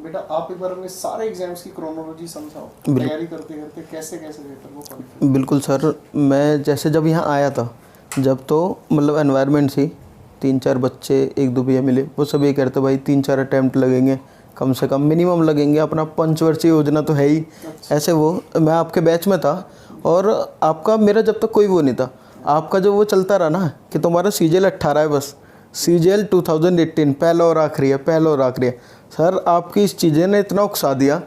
बेटा आप एक बार अपने सारे एग्जाम्स की क्रोनोलॉजी समझाओ, तैयारी करते करते कैसे कैसे रहता वो क्वालिफाई। बिल्कुल सर, मैं जैसे जब यहाँ आया था, जब तो मतलब एनवायरनमेंट सी 3-4 बच्चे 1-2 भैया मिले, वो सब ये कहते भाई 3-4 अटैम्प्ट लगेंगे, कम से कम मिनिमम लगेंगे, अपना पंचवर्षीय योजना तो है ही। ऐसे वो मैं आपके बैच में था और आपका मेरा जब तक कोई वो नहीं था, आपका जो वो चलता रहा ना कि तुम्हारा सीजीएल 18 है बस, सीजीएल 2018 पहला और आखिरी है, पहला और आखिरी है। सर आपकी इस चीज़ें ने इतना उकसा दिया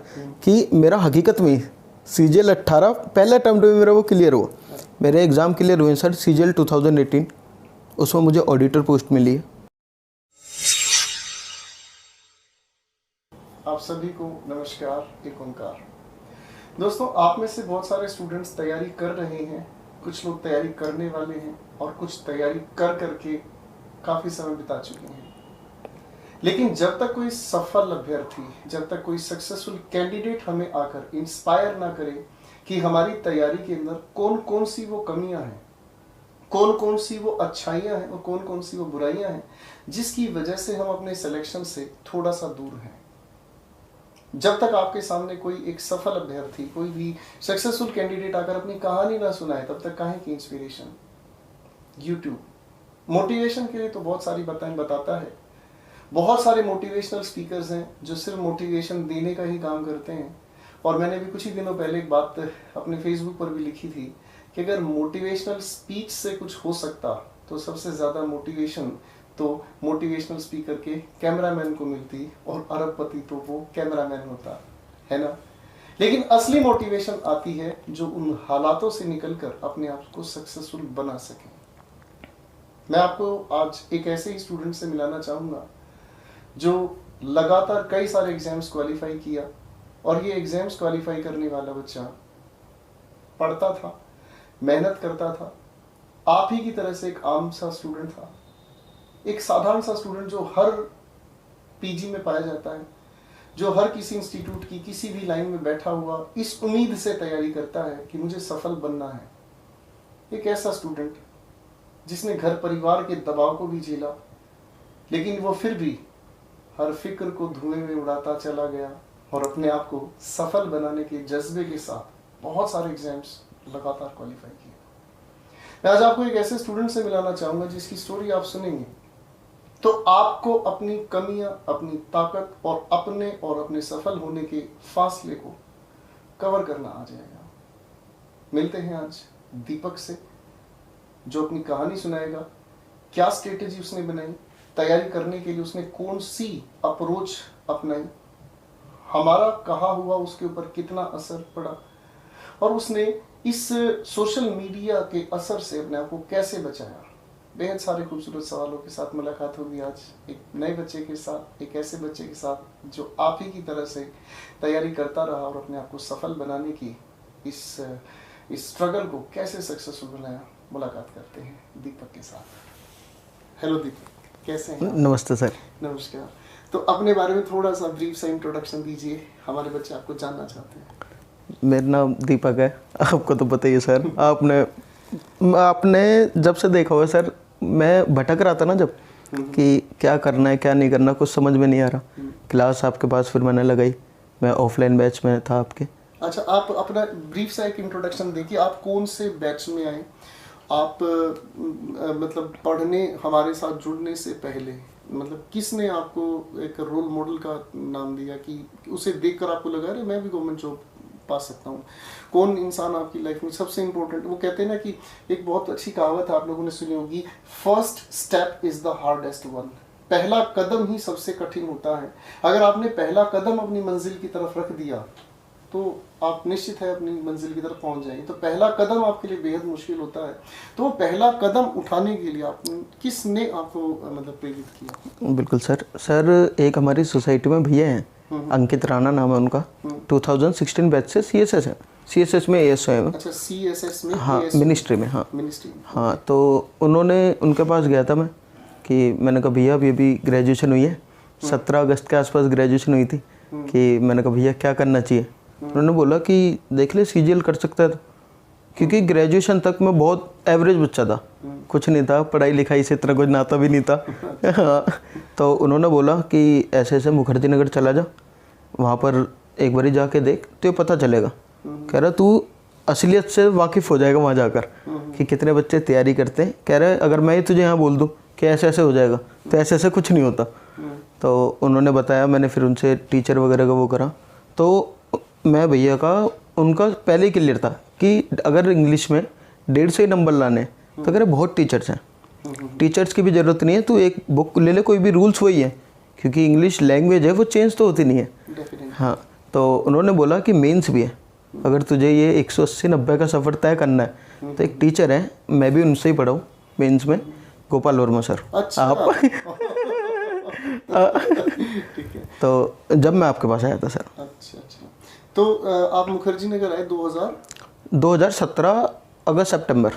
कि मेरा हकीकत में सीजीएल 18 पहले अटैम्प्ट में मेरा वो क्लियर हुआ। मेरे एग्ज़ाम क्लियर हुए सर सीजीएल 2018, उसमें मुझे ऑडिटर पोस्ट मिली है। आप सभी को नमस्कार, एक ओंकार। दोस्तों आप में से बहुत सारे स्टूडेंट्स तैयारी कर रहे हैं, कुछ लोग तैयारी करने वाले हैं और कुछ तैयारी कर करके काफ़ी समय बिता चुके हैं। लेकिन जब तक कोई सफल अभ्यर्थी, जब तक कोई सक्सेसफुल कैंडिडेट हमें आकर इंस्पायर ना करे कि हमारी तैयारी के अंदर कौन कौन सी वो कमियां हैं, कौन कौन सी वो अच्छाइयां हैं और कौन कौन सी वो बुराइयां हैं जिसकी वजह से हम अपने सिलेक्शन से थोड़ा सा दूर हैं, जब तक आपके सामने कोई एक सफल अभ्यर्थी, कोई भी सक्सेसफुल कैंडिडेट आकर अपनी कहानी ना सुनाए, तब तक काहे की इंस्पिरेशन। यूट्यूब मोटिवेशन के लिए तो बहुत सारी बातें बताता है, बहुत सारे मोटिवेशनल स्पीकर्स हैं जो सिर्फ मोटिवेशन देने का ही काम करते हैं। और मैंने भी कुछ ही दिनों पहले एक बात अपने फेसबुक पर भी लिखी थी कि अगर मोटिवेशनल स्पीच से कुछ हो सकता तो सबसे ज़्यादा मोटिवेशन तो मोटिवेशनल स्पीकर के कैमरामैन को मिलती और अरबपति तो वो कैमरामैन होता है ना। लेकिन असली मोटिवेशन आती है जो उन हालातों से निकलकर अपने आप को सक्सेसफुल बना सके। मैं आपको आज एक ऐसे ही स्टूडेंट से मिलाना चाहूँगा जो लगातार कई सारे एग्जाम्स क्वालिफाई किया, और ये एग्जाम्स क्वालिफाई करने वाला बच्चा पढ़ता था, मेहनत करता था, आप ही की तरह से एक आम सा स्टूडेंट था, एक साधारण सा स्टूडेंट जो हर पीजी में पाया जाता है, जो हर किसी इंस्टीट्यूट की किसी भी लाइन में बैठा हुआ इस उम्मीद से तैयारी करता है कि मुझे सफल बनना है। एक ऐसा स्टूडेंट जिसने घर परिवार के दबाव को भी झेला, लेकिन वो फिर भी हर फिक्र को धुएं में उड़ाता चला गया और अपने आप को सफल बनाने के जज्बे के साथ बहुत सारे एग्जाम्स लगातार क्वालिफाई किए। मैं आज आपको एक ऐसे स्टूडेंट से मिलाना चाहूंगा जिसकी स्टोरी आप सुनेंगे तो आपको अपनी कमियां, अपनी ताकत और अपने सफल होने के फासले को कवर करना आ जाएगा। मिलते हैं आज दीपक से, जो अपनी कहानी सुनाएगा, क्या स्ट्रेटेजी उसने बनाई, तैयारी करने के लिए उसने कौन सी अप्रोच अपनाई, हमारा कहा हुआ उसके ऊपर कितना असर पड़ा, और उसने इस सोशल मीडिया के असर से अपने आप को कैसे बचाया। बेहद सारे खूबसूरत सवालों के साथ मुलाकात होगी आज एक नए बच्चे के साथ, एक ऐसे बच्चे के साथ जो आप ही की तरह से तैयारी करता रहा और अपने आप को सफल बनाने की इस स्ट्रगल को कैसे सक्सेसफुल बनाया। मुलाकात करते हैं दीपक के साथ। हेलो दीपक, कैसे हैं? नमस्ते सर। नमस्कार। तो अपने बारे में थोड़ा सा ब्रीफ सा इंट्रोडक्शन दीजिए, हमारे बच्चे आपको जानना चाहते हैं। मेरा नाम दीपक है, आपको तो पता ही है सर। आपने जब से देखा हुआ सर, मैं भटक रहा था ना जब कि क्या करना है क्या नहीं करना, कुछ समझ में नहीं आ रहा। क्लास आपके पास फिर मैंने लगाई, मैं ऑफलाइन बैच में था आपके। अच्छा, आप अपना ब्रीफ सा एक इंट्रोडक्शन देखिए, आप कौन से बैच में आए, आप मतलब पढ़ने हमारे साथ जुड़ने से पहले मतलब किसने आपको एक रोल मॉडल का नाम दिया कि उसे देखकर आपको लगा अरे मैं भी गवर्नमेंट जॉब पा सकता हूँ। कौन इंसान आपकी लाइफ में सबसे इम्पोर्टेंट, वो कहते हैं ना कि एक बहुत अच्छी कहावत आप लोगों ने सुनी होगी, first step is the hardest one. पहला कदम ही सबसे कठिन होता है। अगर आपने पहला कदम अपनी मंजिल की तरफ रख दिया तो आप निश्चित है अपनी मंजिल की तरफ पहुंच जाएंगे। तो पहला कदम आपके लिए बेहद मुश्किल होता है। तो पहला कदम उठाने के लिए आप किसने आपको मतलब प्रेरित किया? बिल्कुल सर एक हमारी सोसाइटी में भैया हैं, अंकित राणा नाम है उनका, 2016 बैच से सीएसएस है, सीएसएस में एएसओ है। अच्छा, सीएसएस में? हाँ, मिनिस्ट्री में। हाँ मिनिस्ट्री। हाँ, तो उनके पास गया था मैं कि मैंने कहा भैया अभी ग्रेजुएशन हुई है, 17 अगस्त के आसपास ग्रेजुएशन हुई थी, कि मैंने कहा भैया क्या करना चाहिए। उन्होंने बोला कि देख ले सीजीएल कर सकता है, क्योंकि ग्रेजुएशन तक मैं बहुत एवरेज बच्चा था, कुछ नहीं था, पढ़ाई लिखाई से इतना कुछ नाता भी नहीं था। हाँ, तो उन्होंने बोला कि ऐसे ऐसे मुखर्जी नगर चला जा, वहाँ पर एक बारी जाके देख तो ये पता चलेगा। कह रहा तू असलियत से वाकिफ़ हो जाएगा वहाँ जाकर कि कितने बच्चे तैयारी करते हैं। कह रहे अगर मैं ही तुझे यहाँ बोल दूँ कि ऐसे ऐसे हो जाएगा तो ऐसे ऐसे कुछ नहीं होता। तो उन्होंने बताया, मैंने फिर उनसे टीचर वगैरह का वो करा, तो मैं भैया का उनका पहले ही क्लियर था कि अगर इंग्लिश में 150 ही नंबर लाने तो कह रहे बहुत टीचर्स हैं, टीचर्स की भी ज़रूरत नहीं है, तू एक बुक ले ले, कोई भी रूल्स वही है, क्योंकि इंग्लिश लैंग्वेज है वो चेंज तो होती नहीं है। हाँ, तो उन्होंने बोला कि मेंस भी है, अगर तुझे ये 180-90 का सफ़र तय करना है तो एक टीचर है, मैं भी उनसे ही पढ़ा हूँ मेंस में, गोपाल वर्मा सर। अच्छा। आप ठीक है। तो जब मैं आपके पास आया था सर। अच्छा। तो आप मुखर्जी नगर आए 2017 अगस्त सितंबर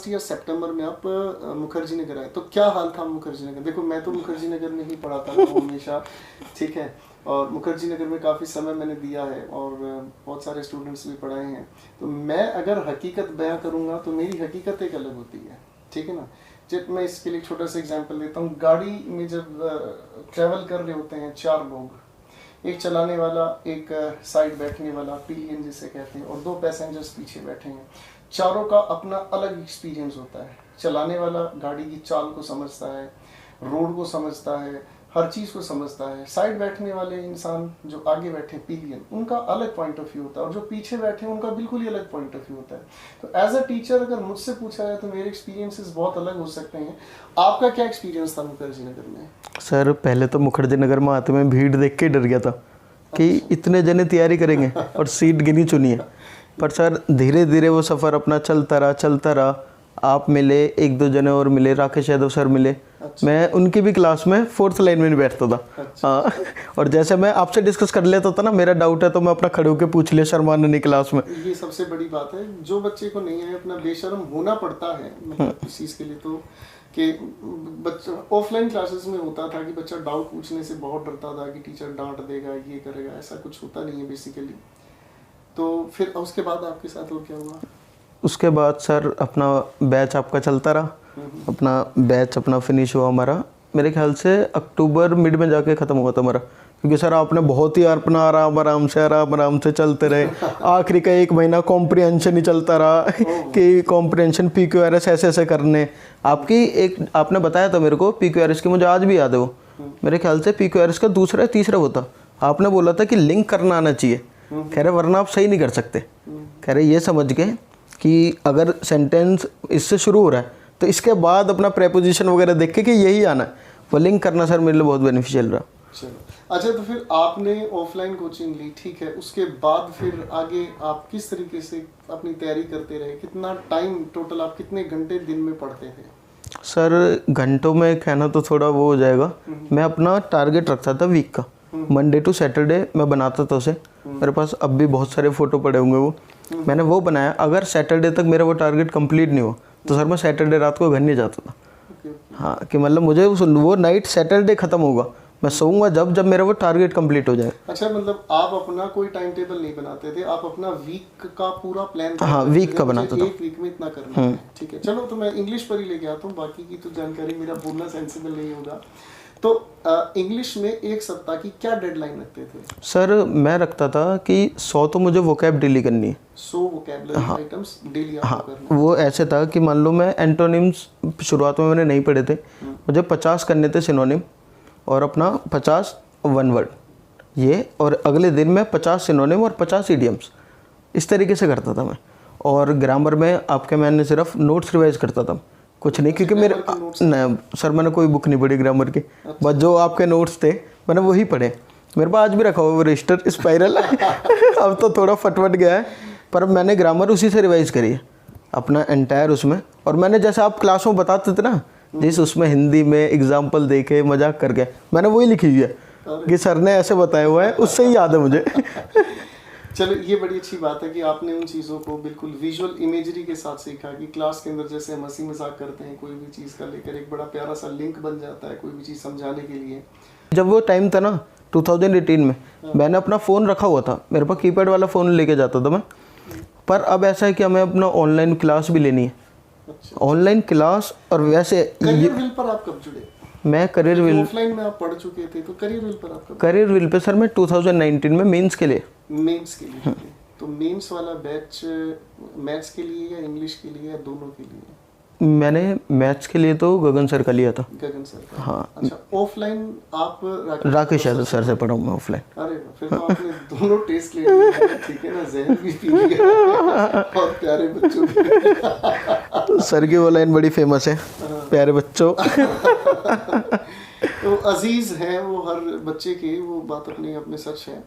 या सितंबर में आप मुखर्जी नगर आए। तो क्या हाल था मुखर्जी नगर? देखो मैं तो मुखर्जी नगर में ही पढ़ाता था हमेशा, ठीक है, और मुखर्जी नगर में काफ़ी समय मैंने दिया है और बहुत सारे स्टूडेंट्स भी पढ़ाए हैं। तो मैं अगर हकीकत बयां करूंगा तो मेरी हकीकत एक अलग होती है, ठीक है ना। जब मैं इसके लिए छोटा सा एग्जांपल देता हूँ, गाड़ी में जब ट्रैवल कर रहे होते हैं 4 लोग, एक चलाने वाला, एक साइड बैठने वाला, पिलियन जिसे कहते हैं, और 2 पैसेंजर्स पीछे बैठे हैं, चारों का अपना अलग एक्सपीरियंस होता है। चलाने वाला गाड़ी की चाल को समझता है, रोड को समझता है, हर चीज़ को समझता है। साइड बैठने वाले इंसान जो आगे बैठे पिलियन, उनका अलग पॉइंट ऑफ व्यू होता है, और जो पीछे बैठे हैं उनका बिल्कुल ही अलग पॉइंट ऑफ व्यू होता है। तो एज अ टीचर अगर मुझसे पूछा जाए तो मेरे एक्सपीरियंसेस बहुत अलग हो सकते हैं। आपका क्या एक्सपीरियंस था मुखर्जी नगर में? सर पहले तो मुखर्जी नगर में आते में भीड़ देख के डर गया था कि इतने जने तैयारी करेंगे और सीट गिनी चुनी है। पर सर धीरे धीरे वो सफ़र अपना चलता रहा। आप मिले, 1-2 जने और मिले, राकेश यादव सर मिले। अच्छा। मैं उनकी भी क्लास में 4th लाइन में नहीं बैठता था। अच्छा। हाँ, और जैसे मैं आपसे डिस्कस कर लेता था ना, मेरा डाउट है तो मैं अपना खड़े होकर पूछ लिया शर्माने नहीं क्लास में। ये सबसे बड़ी बात है, जो बच्चे को नहीं है अपना बेशर्म होना पड़ता है मतलब इस चीज़ के लिए। तो कि बच्चा ऑफलाइन क्लासेस में होता था कि बच्चा डाउट पूछने से बहुत डरता था कि टीचर डांट देगा, ये करेगा, ऐसा कुछ होता नहीं है बेसिकली। तो फिर उसके बाद आपके साथ और क्या हुआ? उसके बाद सर अपना बैच आपका चलता रहा, अपना बैच अपना फिनिश हुआ हमारा, मेरे ख्याल से अक्टूबर मिड में जाके ख़त्म हुआ था हमारा, क्योंकि सर आपने बहुत ही अपना आराम से चलते रहे। आखिरी का 1 महीना कॉम्प्रिहेंशन ही चलता रहा कि कॉम्प्रिहेंशन PQRS ऐसे ऐसे करने। आपकी एक आपने बताया था मेरे को PQRS की, मुझे आज भी याद है वो, मेरे ख्याल से PQRS का 2रा या 3रा होता। आपने बोला था कि लिंक करना आना चाहिए, कह रहे वरना आप सही नहीं कर सकते। कह रहे ये समझ के कि अगर सेंटेंस इससे शुरू हो रहा है तो इसके बाद अपना प्रेपोजिशन वगैरह देख के कि यही आना है, वो लिंक करना सर मेरे लिए बहुत बेनिफिशियल रहा। चलो अच्छा, तो फिर आपने ऑफलाइन कोचिंग ली, ठीक है, उसके बाद फिर आगे आप किस तरीके से अपनी तैयारी करते रहे? कितना टाइम टोटल, आप कितने घंटे दिन में पढ़ते थे? सर घंटों में कहना तो थोड़ा वो हो जाएगा, मैं अपना टारगेट रखता था वीक का, मंडे टू सैटरडे मैं बनाता था उसे। मेरे पास अब भी बहुत सारे फ़ोटो पड़े होंगे वो, मैंने वो बनाया। अगर सैटरडे तक मेरा वो टारगेट कंप्लीट नहीं हुआ तो सर मैं सैटरडे रात को घर नहीं जाता था। हाँ, कि मतलब मुझे वो नाइट सैटरडे ख़त्म होगा, मैं सोऊंगा जब मेरा वो टारगेट कंप्लीट हो जाए। अच्छा, मतलब आप अपना कोई टाइम टेबल नहीं बनाते थे, आप अपना वीक का पूरा प्लान? हाँ, वीक का बनाता था। 1 वीक में इतना करना है, ठीक है। चलो, तो मैं इंग्लिश पर ही लेके आता हूँ, बाकी की तो जानकारी मेरा बोलना सेंसिबल नहीं होगा। तो इंग्लिश में 1 सप्ताह की क्या डेडलाइन रखते थे? सर मैं रखता था कि 100 तो मुझे वोकैब डेली करनी है, 100 वोकैबुलरी आइटम्स डेली आपको करना है। वो ऐसे था कि मान लो मैं एंटोनिम्स शुरुआत में मैंने नहीं पढ़े थे, मुझे 50 करने थे सिनोनिम और अपना 50 वन वर्ड ये, और अगले दिन में 50 सिनोनिम और 50 इडियम्स, इस तरीके से करता था मैं। और ग्रामर में आपके मैंने सिर्फ नोट्स रिवाइज करता था, कुछ नहीं, क्योंकि मेरे नहीं सर मैंने कोई बुक नहीं पढ़ी ग्रामर की। अच्छा। बस जो आपके नोट्स थे मैंने वही पढ़े, मेरे पास आज भी रखा हुआ वो रजिस्टर स्पाइरल अब तो थोड़ा फटफट गया है, पर मैंने ग्रामर उसी से रिवाइज करी है अपना एंटायर उसमें। और मैंने जैसे आप क्लास में बताते थे ना, जिस उसमें हिंदी में एग्जाम्पल देके मजाक करके, मैंने वही लिखी हुई है कि सर ने ऐसे बताया हुआ है, उससे ही याद है मुझे। चलो, ये बड़ी अच्छी बात है कि आपने उन चीज़ों को बिल्कुल विजुअल इमेजरी के साथ सीखा कि क्लास के अंदर जैसे हम हंसी मजाक करते हैं कोई भी चीज़ का लेकर एक बड़ा प्यारा सा लिंक बन जाता है कोई भी चीज़ समझाने के लिए। जब वो टाइम था ना 2018 में, मैंने अपना फ़ोन रखा हुआ था, मेरे पास कीपैड वाला फ़ोन लेके जाता था मैं। पर अब ऐसा है कि हमें अपना ऑनलाइन क्लास भी लेनी है। ऑनलाइन क्लास और वैसे करियर हिल पर आप कब जुड़े? मैं करियर व्हील, ऑफलाइन में आप पढ़ चुके थे, तो करियर व्हील पर आपका करियर व्हील पे सर मैं 2019 में मेंस के लिए, मेंस के लिए थे। तो मेंस वाला बैच मैथ्स के लिए या इंग्लिश के लिए या दोनों के लिए? मैंने मैथ्स के लिए तो गगन सर का लिया था। गगन सर का? हाँ। अच्छा, ऑफलाइन आप राकेश यादव सर से पढ़ा हूँ मैं ऑफलाइन। अरे वाह, फिर तो आपने दोनों टेस्ट ले लिए, ठीक है ना, जहर भी पी लिया और प्यारे बच्चों भी। सर की वो लाइन बड़ी फेमस है, प्यारे बच्चों। तो अजीज हैं वो हर बच्चे के, वो बात अपने अपने सच है।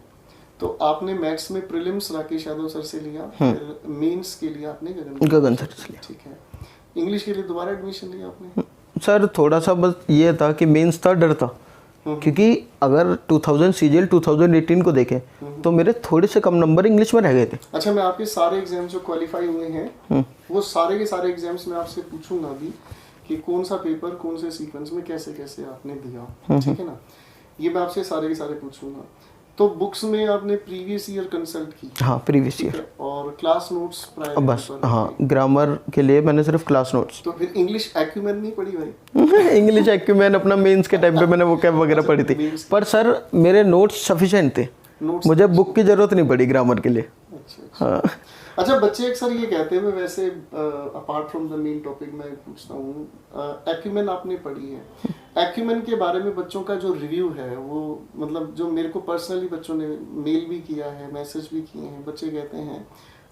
तो आपने मैथ्स में प्रीलिम्स राकेश यादव सर से लिया, फिर मेंस के लिए आपने गगन सर से लिया। ठीक है। इंग्लिश के लिए दोबारा एडमिशन लिया आपने? सर थोड़ा सा बस ये था कि मेंस था, डर था, क्योंकि अगर 2000 सीजीएल 2018 को देखें तो मेरे थोड़े से कम नंबर इंग्लिश में रह गए थे। अच्छा, मैं आपके सारे एग्जाम्स जो क्वालिफाई हुए हैं वो सारे के सारे एग्जाम्स में आपसे पूछूंगा भी कि कौन सा पेपर कौन से सीक्वेंस में कैसे कैसे आपने दिया, ठीक है ना, ये मैं आपसे सारे के सारे पूछूंगा। तो बुक्स में आपने प्रीवियस ईयर कंसल्ट की? हाँ, प्रीवियस ईयर। और क्लास नोट्स प्रायर बस, हाँ, ग्रामर के लिए मैंने सिर्फ क्लास नोट्स। तो फिर इंग्लिश एक्यूमेन नहीं पढ़ी भाई? इंग्लिश एक्यूमेन अपना मेंस के टाइम पे मैंने वो कैब वगैरह पढ़ी थी, पर सर मेरे नोट्स सफिशिएंट थे, मुझे बुक की जरूरत नहीं पड़ी ग्रामर के लिए। अच्छा। हाँ। अच्छा, बच्चे अक्सर ये कहते हैं, मैं वैसे apart from the main topic मैं पूछता हूँ, एक्यूमेन आपने पढ़ी है, एक्यूमेन के बारे में बच्चों का जो रिव्यू है वो, मतलब जो मेरे को पर्सनली बच्चों ने मेल भी किया है, मैसेज भी किए हैं, बच्चे कहते हैं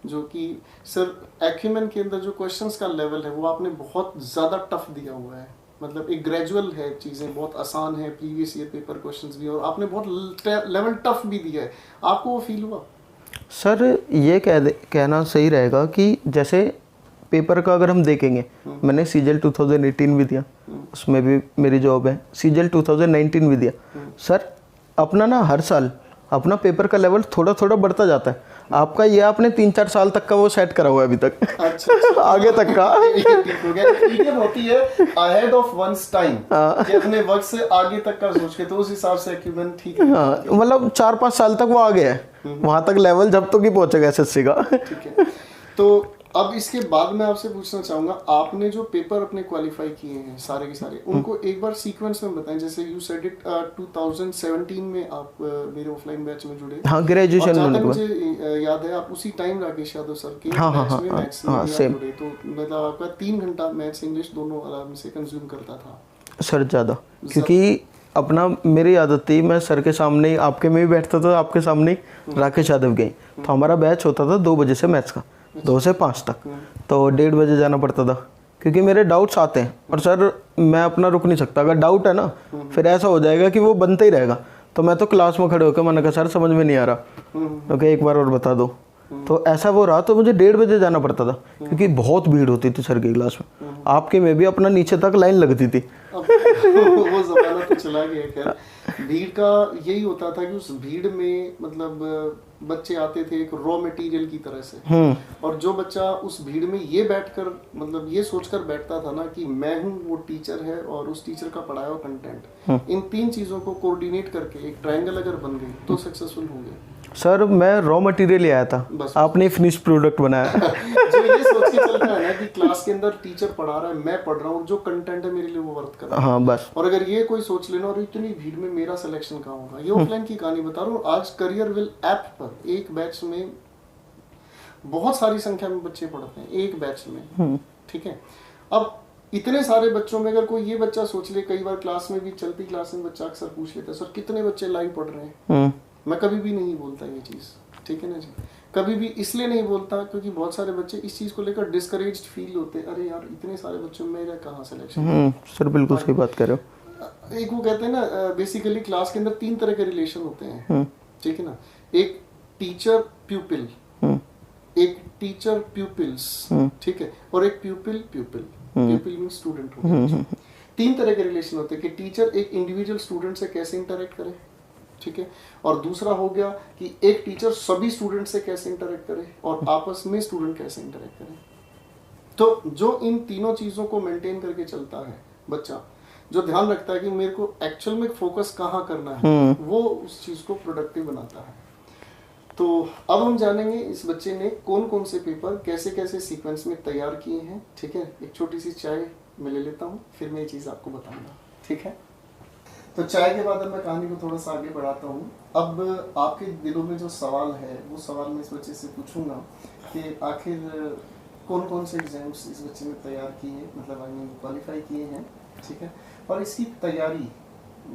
जो कि सर एक्यूमेन के अंदर जो क्वेश्चंस का लेवल है वो आपने बहुत ज़्यादा टफ दिया हुआ है, मतलब एक ग्रेजुअल है, चीज़ें बहुत आसान है, प्रीवियस ईयर पेपर क्वेश्चंस भी, और आपने बहुत लेवल टफ भी दिया है, आपको वो फील हुआ? सर ये कहना सही रहेगा कि जैसे पेपर का अगर हम देखेंगे, मैंने सीजीएल 2018 भी दिया, उसमें भी मेरी जॉब है, सीजीएल 2019 भी दिया। सर अपना ना हर साल अपना पेपर का लेवल थोड़ा थोड़ा बढ़ता जाता है। आपका ये आपने 3-4 साल तक का वो सेट करा हुआ है अभी तक। अच्छा। आगे तक का ये होती है अहेड ऑफ वंस टाइम, कि अपने वक्त से आगे तक का सोच के, तो उस हिसाब से एक्यूमेन ठीक है। हाँ, मतलब 4-5 साल तक वो आ गया है, वहां तक लेवल जब तक ही पहुंचेगा एसएससी का। ठीक है। तो अब इसके बाद मैं आपसे पूछना चाहूंगा, आपने जो पेपर अपने क्वालिफाई किए हैं सारे के सारे, उनको एक बार सीक्वेंस में बताएं। जैसे यू सेड इट 2017 में आप मेरे ऑफलाइन बैच में जुड़े। हाँ, ग्रेजुएशन होने के बाद मुझे याद है आप उसी टाइम राकेश यादव सर के बैच में मैथ्स में जुड़े, तो मतलब आपका 3 घंटा मैथ्स इंग्लिश दोनों आराम से कंज्यूम करता था सर ज़्यादा, क्योंकि अपना मेरी आदत थी, मैं सर के सामने ही, आपके में भी बैठता था, आपके सामने ही राकेश यादव गई, तो हमारा बैच होता था 2 बजे से मैथ्स का, 2 से 5 तक, तो 1:30 बजे जाना पड़ता था, क्योंकि मेरे डाउट्स आते हैं और सर मैं अपना रुक नहीं सकता, अगर डाउट है ना फिर ऐसा हो जाएगा कि वो बनता ही रहेगा, तो मैं तो क्लास में खड़े होकर मैंने कहा सर समझ में नहीं आ रहा, ओके एक बार और बता दो, तो ऐसा वो रहा, तो मुझे 1:30 बजे जाना पड़ता था, क्योंकि बहुत भीड़ होती थी सर की क्लास में, आपके में भी अपना नीचे तक लाइन लगती थी। वो जमाना तो चला गया। खैर, भीड़ का यही होता था कि उस भीड़ में मतलब बच्चे आते थे एक रॉ मटेरियल की तरह से, और जो बच्चा उस भीड़ में ये बैठकर मतलब ये सोचकर बैठता था ना कि मैं हूँ वो टीचर है और उस टीचर का पढ़ाया हुआ कंटेंट, इन 3 चीजों को कोऑर्डिनेट करके एक ट्रायंगल अगर बन गई तो सक्सेसफुल होंगे। सर मैं रॉ मटेरियल ही आया था, आपने फिनिश प्रोडक्ट बनाया। जो ये सोच के चलता है ना कि क्लास के अंदर टीचर पढ़ा रहा है, मैं पढ़ रहा हूँ, जो कंटेंट है मेरे लिए वो वर्थ कर रहा है। हाँ बस। और अगर ये कोई सोच लेना और इतनी भीड़ में मेरा सिलेक्शन कहाँ होगा, ये ऑफलाइन की कहानी बता रहा हूँ। आज करियर विल ऐप पर एक बैच में बहुत सारी संख्या में बच्चे पढ़ते हैं एक बैच में, ठीक है। अब इतने सारे बच्चों में अगर कोई ये बच्चा सोच ले, कई बार क्लास में भी चलती क्लास में बच्चा अक्सर पूछ लेता है सर कितने बच्चे लाइव पढ़ रहे हैं, मैं कभी भी नहीं बोलता ये चीज़, ठीक है ना जी, कभी भी इसलिए नहीं बोलता क्योंकि बहुत सारे बच्चे इस चीज़ को लेकर डिस्करेज्ड फील होते हैं, अरे यार इतने सारे बच्चों में मेरा कहाँ सिलेक्शन। सर बिल्कुल सही बात कर रहे हो। एक वो कहते हैं ना बेसिकली क्लास के अंदर 3 तरह के रिलेशन होते हैं, ठीक है ना, एक टीचर प्यूपिल, एक टीचर प्यूपिल्स, ठीक है, और एक प्यूपिल प्यूपिल, प्यूपिल मींस स्टूडेंट हो गया। 3 तरह के रिलेशन होते हैं कि टीचर एक इंडिविजुअल स्टूडेंट से कैसे इंटरेक्ट करे, ठीक है, और दूसरा हो गया कि एक टीचर सभी स्टूडेंट से कैसे इंटरेक्ट करे और आपस में स्टूडेंट कैसे इंटरेक्ट करे। तो जो इन तीनों चीजों को मेंटेन करके चलता है बच्चा, जो ध्यान रखता है कि मेरे को एक्चुअल में फोकस कहाँ करना है, वो उस चीज को प्रोडक्टिव बनाता है। तो अब हम जानेंगे इस बच्चे ने कौन कौन से पेपर कैसे कैसे सीक्वेंस में तैयार किए हैं, ठीक है। एक छोटी सी चाय मैं ले लेता हूँ, फिर मैं ये चीज आपको बताऊंगा, ठीक है। तो चाय के बाद अब मैं कहानी को थोड़ा सा आगे बढ़ाता हूँ। अब आपके दिलों में जो सवाल है वो सवाल मैं इस बच्चे से पूछूंगा कि आखिर कौन कौन से एग्जाम्स इस बच्चे ने तैयार किए हैं, मतलब आई मीन क्वालिफाई किए हैं, ठीक है। और इसकी तैयारी,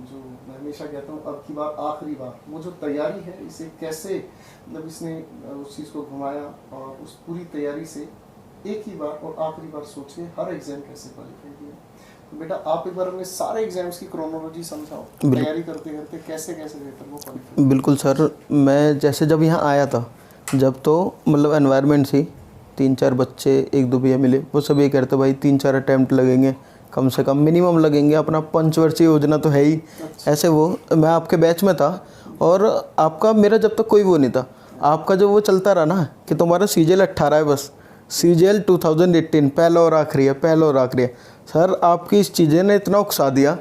जो मैं हमेशा कहता हूँ अब की बार आखिरी बार, वो जो तैयारी है इसे कैसे, मतलब इसने उस चीज़ को घुमाया और उस पूरी तैयारी से एक ही बार और आखिरी बार सोचे हर एग्जाम कैसे क्वालिफाई किया। तो बेटा आप एक बार हमें सारे एग्जाम्स की क्रोनोलॉजी समझाओ, तैयारी करते करते कैसे कैसे गए तक वो क्वालिफाई। बिल्कुल सर, मैं जैसे जब यहाँ आया था, जब तो मतलब एनवायरनमेंट थी, 3-4 बच्चे एक दो भैया मिले, वो सब ये कहते भाई 3-4 अटैम्प्ट लगेंगे, कम से कम मिनिमम लगेंगे, अपना पंचवर्षीय योजना तो है ही। ऐसे वो मैं आपके बैच में था और आपका मेरा जब तक कोई वो नहीं था, आपका जो वो चलता रहा ना कि तुम्हारा CGL 18 है, बस CGL 2018 पहला और आखिरी है, पहला और आखिरी है। सर आपकी इस चीज़ें ने इतना उकसा दिया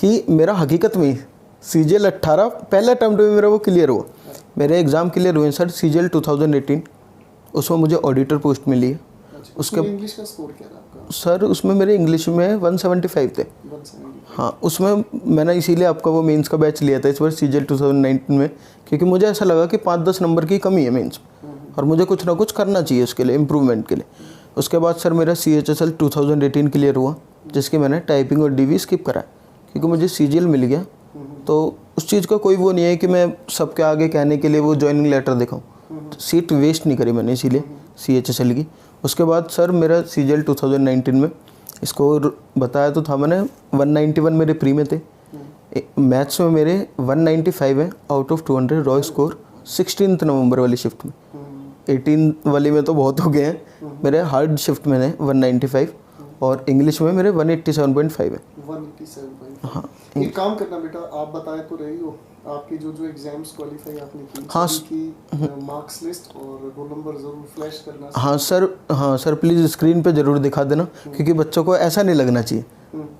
कि मेरा हकीकत में CGL 18 पहले अटैम्प्ट में मेरा वो क्लियर हुआ। मेरे एग्ज़ाम क्लियर हुए सर CGL 2018, उसमें मुझे ऑडिटर पोस्ट मिली है। उसके इंग्लिश का स्कोर क्या था आपका? सर उसमें मेरे इंग्लिश में 175 थे। 175। हाँ, उसमें मैंने इसीलिए आपका वो मेंस का बैच लिया था इस बार CGL 2019 में, क्योंकि मुझे ऐसा लगा कि 5-10 नंबर की कमी है मेंस और मुझे कुछ ना कुछ करना चाहिए उसके लिए, इम्प्रूवमेंट के लिए। उसके बाद सर मेरा CHSL 2018 क्लियर हुआ, जिसकी मैंने टाइपिंग और DV स्किप करा क्योंकि मुझे CGL मिल गया। तो उस चीज़ का कोई वो नहीं है कि मैं सबके आगे कहने के लिए वो ज्वाइनिंग लेटर दिखाऊँ, सीट वेस्ट नहीं करी मैंने इसीलिए CHSL की। उसके बाद सर मेरा CGL 2019 में स्कोर बताया तो था मैंने, 191 मेरे प्री में थे, मैथ्स में मेरे 195 है आउट ऑफ 200 रॉ स्कोर 16 नवंबर वाली शिफ्ट में। 18 वाली में तो बहुत हो गए हैं, मेरे हार्ड शिफ्ट में है 195 और इंग्लिश में मेरे 187.5 है। 187.5। हाँ, एक काम करना बेटा, आप बताए तो रही हो आपके जो जो एग्जाम्स क्वालिफाई आपने की, हाँ की मार्क्स लिस्ट और रोल नंबर जरूर फ्लैश करना। हाँ सर प्लीज़ स्क्रीन पे ज़रूर दिखा देना, क्योंकि बच्चों को ऐसा नहीं लगना चाहिए।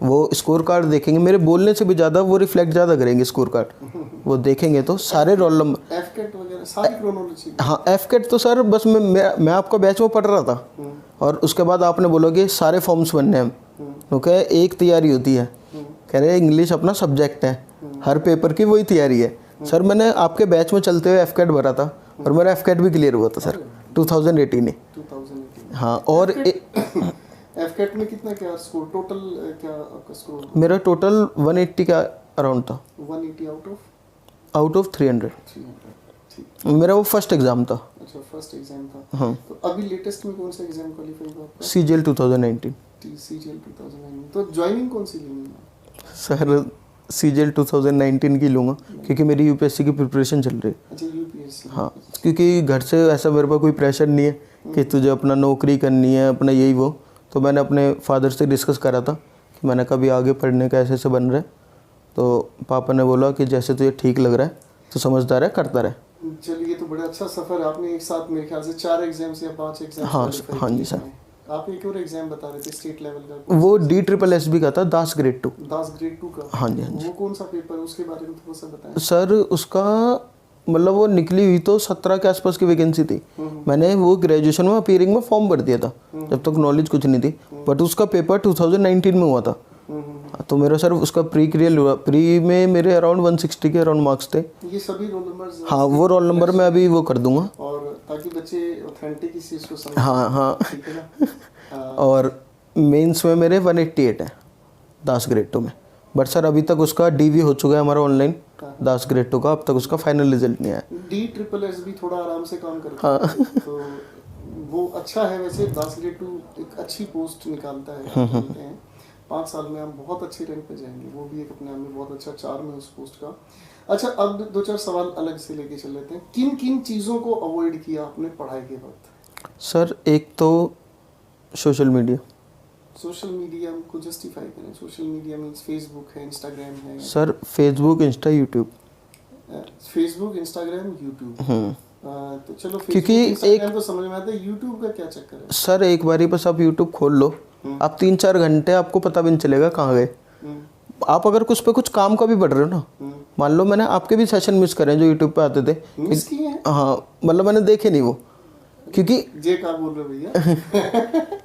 वो स्कोर कार्ड देखेंगे, मेरे बोलने से भी ज़्यादा वो रिफ्लेक्ट ज़्यादा करेंगे स्कोर कार्ड, वो देखेंगे तो सारे रोल नंबर, एफकेट वगैरह सारी क्रोनोलॉजी। हाँ एफकेट तो सर बस मैं आपका बैच में पढ़ रहा था और उसके बाद आपने बोलोगे सारे फॉर्म्स बनने हैं, क्योंकि एक तैयारी होती है, कह रहे इंग्लिश अपना सब्जेक्ट है, हर पेपर की वही तैयारी है। सर मैंने आपके बैच में चलते हुए एफकेट भरा था और मेरा एफकेट भी क्लियर हुआ था सर 2018 में। 2018 हाँ, और एफकेट में कितना क्या स्कोर टोटल, क्या आपका स्कोर? मेरा टोटल 180 का अराउंड था, 180 आउट ऑफ 300। 300। ठीक, मेरा वो फर्स्ट एग्ज़ाम था। अच्छा फर्स्ट एग्जाम था। हाँ, तो अभी लेटेस्ट में कौन सा एग्जाम क्वालिफाई हुआ आपका? CGL 2019। CGL 2019। तो ज्वाइनिंग कौन सी लेनी है? सर CGL 2019 की लूँगा क्योंकि मेरी UPSC की प्रिपरेशन चल रही है। अच्छा UPSC। हाँ, क्योंकि घर से ऐसा मेरे पास कोई प्रेशर नहीं है कि तुझे अपना नौकरी करनी है, अपना यही वो। तो मैंने अपने फादर से डिस्कस करा था कि मैंने कभी आगे पढ़ने का ऐसे बन रहा है, तो पापा ने बोला कि जैसे तुझे ठीक लग रहा है तो समझदार है, करता रहे। चलिए, तो बड़ा अच्छा सफ़र है। आपने एक साथ मेरे ख्याल से 4 एग्जाम्स या 5 एग्जाम। हाँ जी सर। आप एक और एग्जाम बता रहे थे स्टेट लेवल का, वो DSSS का था, दास ग्रेड 2। दास ग्रेड 2 का? हाँ जी, हाँ जी। वो कौन सा पेपर है, उसके बारे में थोड़ा सा बताएं। सर उसका मतलब वो निकली हुई तो 17 के आसपास की वैकेंसी थी। मैंने वो ग्रेजुएशन में अपीयरिंग में फॉर्म भर दिया था, जब तक नॉलेज कुछ नहीं थी, बट उसका पेपर 2019 में हुआ था। तो मेरा सर उसका प्री क्लियर हुआ, प्री में मेरे अराउंड 160 के अराउंड मार्क्स थे। ये सभी रोल नंबर्स? हाँ, वो रोल नंबर मैं अभी वो कर दूंगा, और ताकि बच्चे ऑथेंटिक इस चीज़ को समझें। हाँ, ठीक है ना। और मेंस में मेरे 188 है दास ग्रेड 2 में, बट सर अभी तक उसका DV हो चुका है हमारा ऑनलाइन, दास ग्रेड 2 का, अब तक उसका फाइनल रिजल्ट नहीं आया। DSSS भी थोड़ा आराम से काम करता हाँ। है, तो वो अच्छा है। वैसे दास ग्रेड 2 एक अच्छी पोस्ट निकालता है, बोलते हैं 5 साल में हम बहुत अच्छे रैंक पे जाएंगे। वो भी एक अपने आप में बहुत अच्छा चार्म है उस पोस्ट का। अच्छा, अब 2-4 सवाल अलग से लेके चल लेते हैं। किन किन चीज़ों को अवॉइड किया आपने पढ़ाई के वक्त? सर एक तो सोशल मीडिया। सोशल मीडिया को जस्टिफाई करें। सोशल मीडिया मीन्स फेसबुक है, इंस्टाग्राम है? Sir Facebook, Insta, YouTube. Facebook, Instagram, YouTube. तो चलो, क्योंकि इंस्टाग्राम तो समझ में आता है, यूट्यूब का क्या चक्कर है? सर एक बारी बस आप यूट्यूब खोल लो, आप 3-4 घंटे आपको पता भी नहीं चलेगा कहाँ गए। आप अगर कुछ पे कुछ काम का भी पढ़ रहे हो ना, मान लो मैंने आपके भी सेशन मिस करे जो यूट्यूब पे आते थे। मिस किए हैं? हाँ, मतलब मैंने देखे नहीं वो। क्योंकि जे का बोल रहे भैया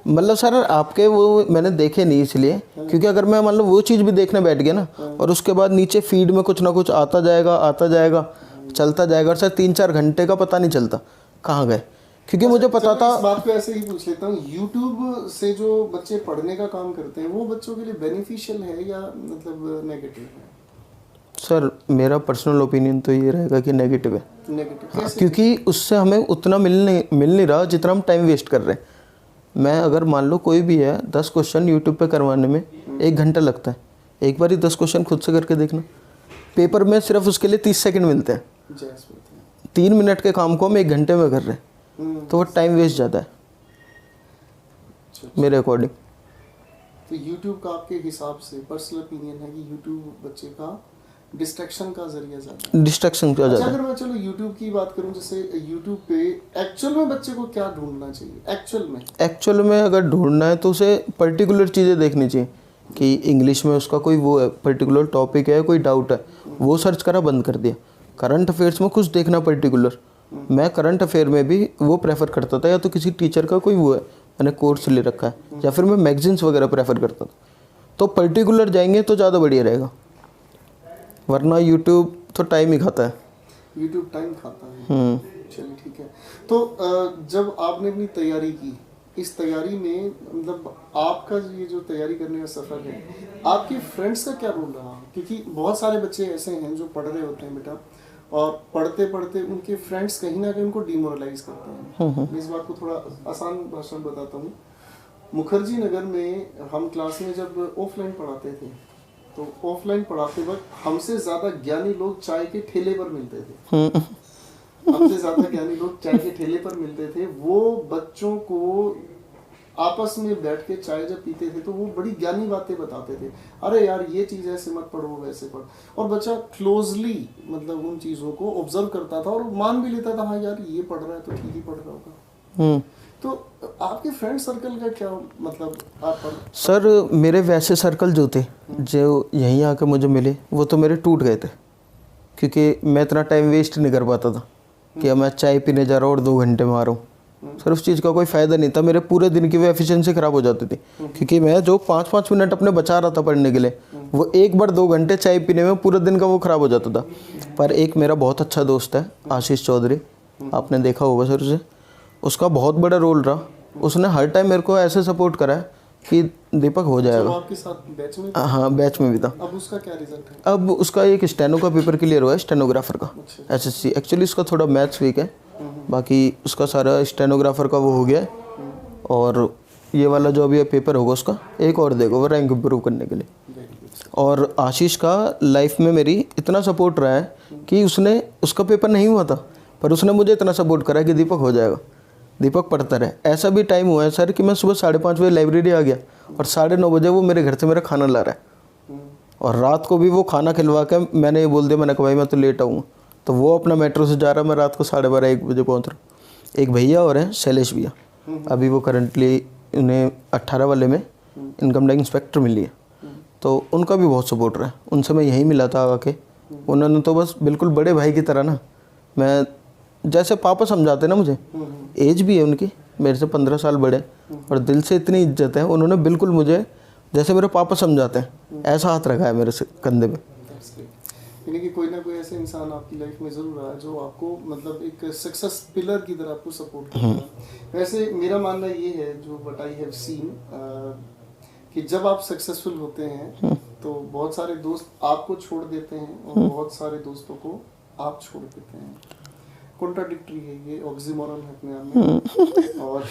मतलब सर आपके वो मैंने देखे नहीं इसलिए, क्योंकि अगर मैं मतलब वो चीज़ भी देखने बैठ गया ना और उसके बाद नीचे फीड में कुछ ना कुछ आता जाएगा चलता जाएगा, और सर 3-4 घंटे का पता नहीं चलता कहाँ गए, क्योंकि मुझे पता था। इस बात को ऐसे ही पूछ लेता हूँ, यूट्यूब से जो बच्चे पढ़ने का काम करते हैं वो बच्चों के लिए बेनिफिशियल है या मतलब नेगेटिव है? सर मेरा पर्सनल ओपिनियन तो ये रहेगा कि नेगेटिव है। नेगेटिव हाँ, क्योंकि उससे हमें उतना मिल नहीं रहा जितना हम टाइम वेस्ट कर रहे हैं। मैं अगर मान लो कोई भी है 10 क्वेश्चन यूट्यूब पे करवाने में 1 घंटा लगता है, एक बार ही 10 क्वेश्चन खुद से करके देखना, पेपर में सिर्फ उसके लिए 30 सेकंड मिलते हैं, 3 मिनट के काम को हम 1 घंटे में कर रहे हैं, तो वो टाइम वेस्ट ज़्यादा है मेरे अकॉर्डिंग। तो यूट्यूब का आपके हिसाब से पर्सनल ओपिनियन है कि यूट्यूब बच्चे का डिस्ट्रैक्शन का जरिया ज़्यादा, डिस्ट्रैक्शन का ज़्यादा। अगर मैं चलो यूट्यूब की बात करूं, जैसे यूट्यूब पे एक्चुअल में बच्चे को क्या ढूंढना चाहिए? एक्चुअल में अगर ढूंढना है तो उसे पर्टिकुलर चीज़ें देखनी चाहिए कि इंग्लिश में उसका कोई वो है, पर्टिकुलर टॉपिक है, कोई डाउट है, वो सर्च करा बंद कर दिया। करंट अफेयर्स में कुछ देखना पर्टिकुलर, मैं करंट अफेयर में भी वो प्रेफर करता था, या तो किसी टीचर का कोई वो है मैंने कोर्स ले रखा है, या फिर मैं मैगजीन्स वगैरह प्रेफर करता था। तो पर्टिकुलर जाएंगे तो ज़्यादा बढ़िया रहेगा, वरना यूट्यूब तो टाइम ही खाता है। यूट्यूब टाइम खाता है। चलिए ठीक है। तो जब आपने अपनी तैयारी की, इस तैयारी में मतलब आपका ये जो तैयारी करने का सफ़र है, आपके फ्रेंड्स का क्या रोल रहा? क्योंकि बहुत सारे बच्चे ऐसे हैं जो पढ़ रहे होते हैं बेटा, और पढ़ते पढ़ते उनके फ्रेंड्स कहीं ना कहीं उनको डिमोरलाइज करते हैं। मैं इस बात को थोड़ा आसान भाषा में बताता हूँ। मुखर्जी नगर में हम क्लास में जब ऑफलाइन पढ़ाते थे, तो ऑफलाइन पढ़ाते वक्त हमसे ज़्यादा ज्ञानी लोग चाय के ठेले पर मिलते थे। हमसे ज़्यादा ज्ञानी लोग चाय के ठेले पर मिलते थे। वो बच्चों को आपस में बैठ के चाय जब पीते थे तो वो बड़ी ज्ञानी बातें बताते थे, अरे यार ये चीज़ ऐसे मत पढ़ो, वैसे पढ़, और बच्चा क्लोजली मतलब उन चीज़ों को ऑब्जर्व करता था और मान भी लेता था, हाँ यार ये पढ़ रहा है तो ठीक ही पढ़ रहा होगा। तो आपके फ्रेंड सर्कल का क्या मतलब आप पर? सर मेरे वैसे सर्कल जो थे जो यहीं आके मुझे मिले वो तो मेरे टूट गए थे, क्योंकि मैं इतना टाइम वेस्ट नहीं कर पाता था कि मैं चाय पीने जा रहा हूँ और 2 घंटे में आ रहा हूँ। सर उस चीज़ का कोई फ़ायदा नहीं था, मेरे पूरे दिन की वो एफिशिएंसी ख़राब हो जाती थी, क्योंकि मैं जो 5-5 मिनट अपने बचा रहा था पढ़ने के लिए, वो एक बार 2 घंटे चाय पीने में पूरे दिन का वो ख़राब हो जाता था। पर एक मेरा बहुत अच्छा दोस्त है आशीष चौधरी, आपने देखा होगा सर उसे, उसका बहुत बड़ा रोल रहा। उसने हर टाइम मेरे को ऐसे सपोर्ट करा है कि दीपक हो जाएगा। आपके साथ बैच में? हाँ बैच में भी था। अब उसका क्या रिजल्ट है? अब उसका एक स्टेनो का पेपर क्लियर हुआ है, स्टेनोग्राफर का, एसएससी। एक्चुअली उसका थोड़ा मैथ्स वीक है, बाकी उसका सारा स्टेनोग्राफर का वो हो गया है। और ये वाला जो अभी पेपर होगा उसका एक और देगा वो रैंक इम्प्रूव करने के लिए। और आशीष का लाइफ में मेरी इतना सपोर्ट रहा है कि उसने, उसका पेपर नहीं हुआ था पर उसने मुझे इतना सपोर्ट करा कि दीपक हो जाएगा, दीपक पढ़ता रहे। ऐसा भी टाइम हुआ है सर कि मैं सुबह 5:30 बजे लाइब्रेरी आ गया और 9:30 बजे वो मेरे घर से मेरा खाना ला रहा है, और रात को भी वो खाना खिलवा के मैंने ये बोल दिया, मैंने कहा भाई मैं तो लेट आऊँगा, तो वो अपना मेट्रो से जा रहा है, मैं रात को 12:30-1 बजे पहुँच रहा हूँ। एक भैया और हैं शैलेश भैया, अभी वो करंटली उन्हें 18 वाले में इनकम टैक्स इंस्पेक्टर मिली है, तो उनका भी बहुत सपोर्ट रहा है। उनसे मैं यहीं मिला था आके, उन्होंने तो बस बिल्कुल बड़े भाई की तरह ना, मैं जैसे पापा समझाते ना मुझे, एज भी है उनकी मेरे से 15 साल बड़े, और दिल से इतनी इज्जत है, उन्होंने बिल्कुल मुझे जैसे मेरे पापा समझाते हैं ऐसा हाथ रखा है मेरे कंधे पे। यानी कि कोई ना कोई ऐसे इंसान आपकी लाइफ में ज़रूर रहा है जो आपको मतलब एक सक्सेस पिलर की तरह आपको सपोर्ट करता है। वैसे मेरा मानना ये है, जो व्हाट आई हैव सीन, कि जब आप सक्सेसफुल होते हैं तो बहुत सारे दोस्त आपको छोड़ देते हैं और बहुत सारे दोस्तों को आप छोड़ देते हैं। कॉन्ट्राडिक्टरी है ये, ऑक्सीमोरन है अपने आप में। और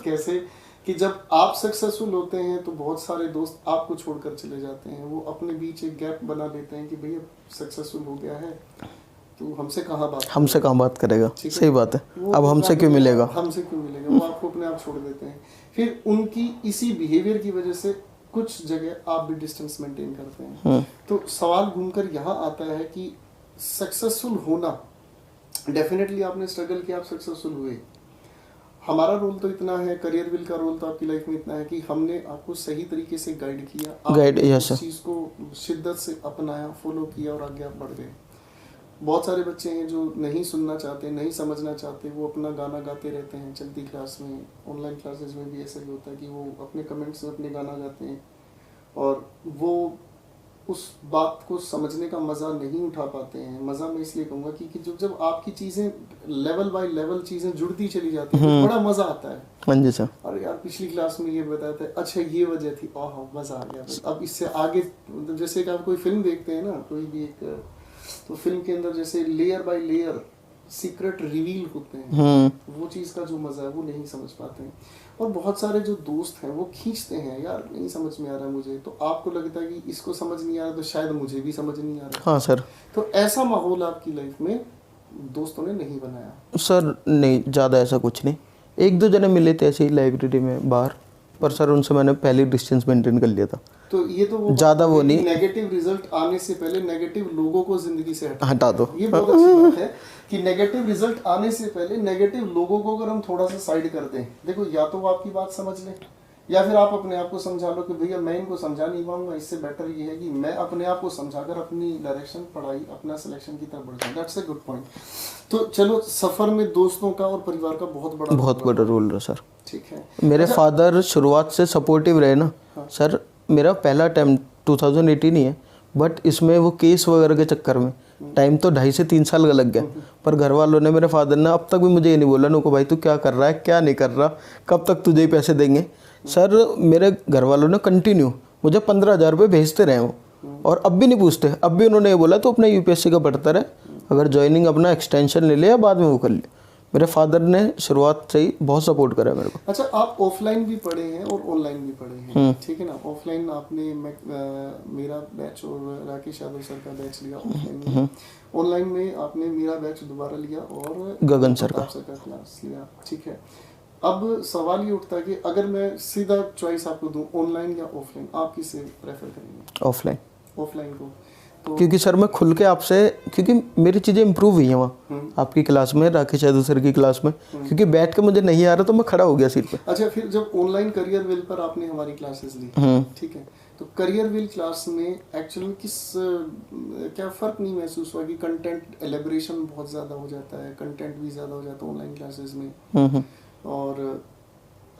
कैसे कि जब आप सक्सेसफुल होते हैं तो बहुत सारे दोस्त आपको छोड़कर चले जाते हैं, वो अपने बीच एक गैप बना लेते हैं कि भैया सक्सेसफुल हो गया है तो हमसे कहाँ बात करेगा। सही बात है, अब हमसे क्यों मिलेगा, वो आपको अपने आप छोड़ देते हैं। फिर उनकी इसी बिहेवियर की वजह से कुछ जगह आप भी डिस्टेंस मेंटेन करते हैं। तो सवाल घूमकर यहाँ आता है कि सक्सेसफुल होना, डेफिनेटली आपने स्ट्रगल किया, आप सक्सेसफुल हुए। हमारा रोल तो इतना है, करियर विल का रोल तो आपकी लाइफ में इतना है कि हमने आपको सही तरीके से गाइड किया, आपने उस चीज़ को शिद्दत से अपनाया, फॉलो किया और आगे आप बढ़ गए। बहुत सारे बच्चे हैं जो नहीं सुनना चाहते, नहीं समझना चाहते, वो अपना गाना गाते रहते हैं चलती क्लास में। ऑनलाइन क्लासेस में भी ऐसा ही होता है कि वो अपने कमेंट्स में अपने गाना गाते हैं और वो उस बात को समझने का मज़ा नहीं उठा पाते हैं। मज़ा मैं इसलिए कहूँगा कि जब आपकी चीज़ें लेवल बाय लेवल चीज़ें जुड़ती चली जाती हैं तो बड़ा मज़ा आता है। हाँ जी सर। और यार पिछली क्लास में ये बताया था, अच्छा ये वजह थी, ओह मज़ा आ गया। अब इससे आगे जैसे कि आप कोई फिल्म देखते हैं ना, कोई भी एक, तो फिल्म के अंदर जैसे layer by layer secret reveal होते हैं, वो चीज़ का जो मज़ा है वो नहीं समझ पाते हैं। और बहुत सारे जो दोस्त हैं वो खींचते हैं, यार नहीं समझ में आ रहा मुझे, तो आपको लगता है कि इसको समझ नहीं आ रहा तो शायद मुझे भी समझ नहीं आ रहा। हाँ सर। तो ऐसा माहौल आपकी लाइफ में दोस्तों ने नहीं बनाया? सर नहीं, ज़्यादा ऐसा कुछ नहीं। एक दो जने मिले थे ऐसे ही लाइब्रेरी में बाहर, पर सर उनसे मैंने पहले डिस्टेंस मेंटेन कर लिया था। तो ये तो वो ज़्यादा वो नहीं, नेगेटिव रिजल्ट आने से पहले नेगेटिव लोगों को जिंदगी से हटा दो। ये बहुत अच्छी बात है कि नेगेटिव रिजल्ट आने से पहले नेगेटिव लोगों को अगर हम थोड़ा सा साइड कर दें, देखो या तो वो आपकी बात समझ लें या फिर आप अपने आप को समझा लो कि भैया मैं इनको समझा नहीं पाऊंगा, इससे बेटर ये है कि मैं अपने आप को समझाकर अपनी डायरेक्शन, पढ़ाई, अपना सिलेक्शन की तरफ बढ़ जाऊँ। That's a good point. तो चलो, सफर में दोस्तों का और परिवार का बहुत बड़ा रोल है सर। ठीक है। मेरे फादर शुरुआत से सपोर्टिव रहे ना। सर मेरा पहला टाइम 2018 ही है, बट इसमें वो केस वगैरह के चक्कर में टाइम तो 2.5 से 3 साल का लग गया। पर घर वालों ने, मेरे फादर ने अब तक भी मुझे ये नहीं बोला नुको भाई तू क्या कर रहा है, क्या नहीं कर रहा, कब तक तुझे ही पैसे देंगे। सर मेरे घर वालों ने कंटिन्यू मुझे 15,000 रुपये भेजते रहे वो, और अब भी नहीं पूछते। अब भी उन्होंने ये बोला तो अपना यूपीएससी का पढ़ता रहे, अगर ज्वाइनिंग अपना एक्सटेंशन ले ले या बाद में वो कर ले। मेरे फादर ने शुरुआत से ही बहुत सपोर्ट करा मेरे को। अच्छा, आप ऑफलाइन भी पढ़े हैं और ऑनलाइन भी पढ़े हैं, ठीक है ना? ऑफलाइन आपने मेरा बैच और राकेश यादव सर का बैच लिया ऑफलाइन में, ऑनलाइन में आपने मेरा बैच दोबारा लिया और गगन सर का क्लास लिया, ठीक है। अब सवाल ये उठता है कि अगर मैं सीधा चॉइस आपको दूं, ऑनलाइन या ऑफलाइन, आप किसे प्रेफर करेंगे? ऑफलाइन। ऑफलाइन को तो क्योंकि सर मैं खुल के आपसे, क्योंकि मेरी चीज़ें इंप्रूव हुई हैं वहाँ आपकी क्लास में, राकेश यादव सर की क्लास में, क्योंकि बैठ के मुझे नहीं आ रहा तो मैं खड़ा हो गया सीट पे। अच्छा, फिर जब ऑनलाइन करियर विल पर आपने हमारी क्लासेस ली, ठीक है, तो करियर विल क्लास में एक्चुअली क्या फ़र्क नहीं महसूस हुआ कि कंटेंट एलेबोरेशन बहुत ज़्यादा हो जाता है, कंटेंट भी ज़्यादा हो जाता है ऑनलाइन क्लासेस में, और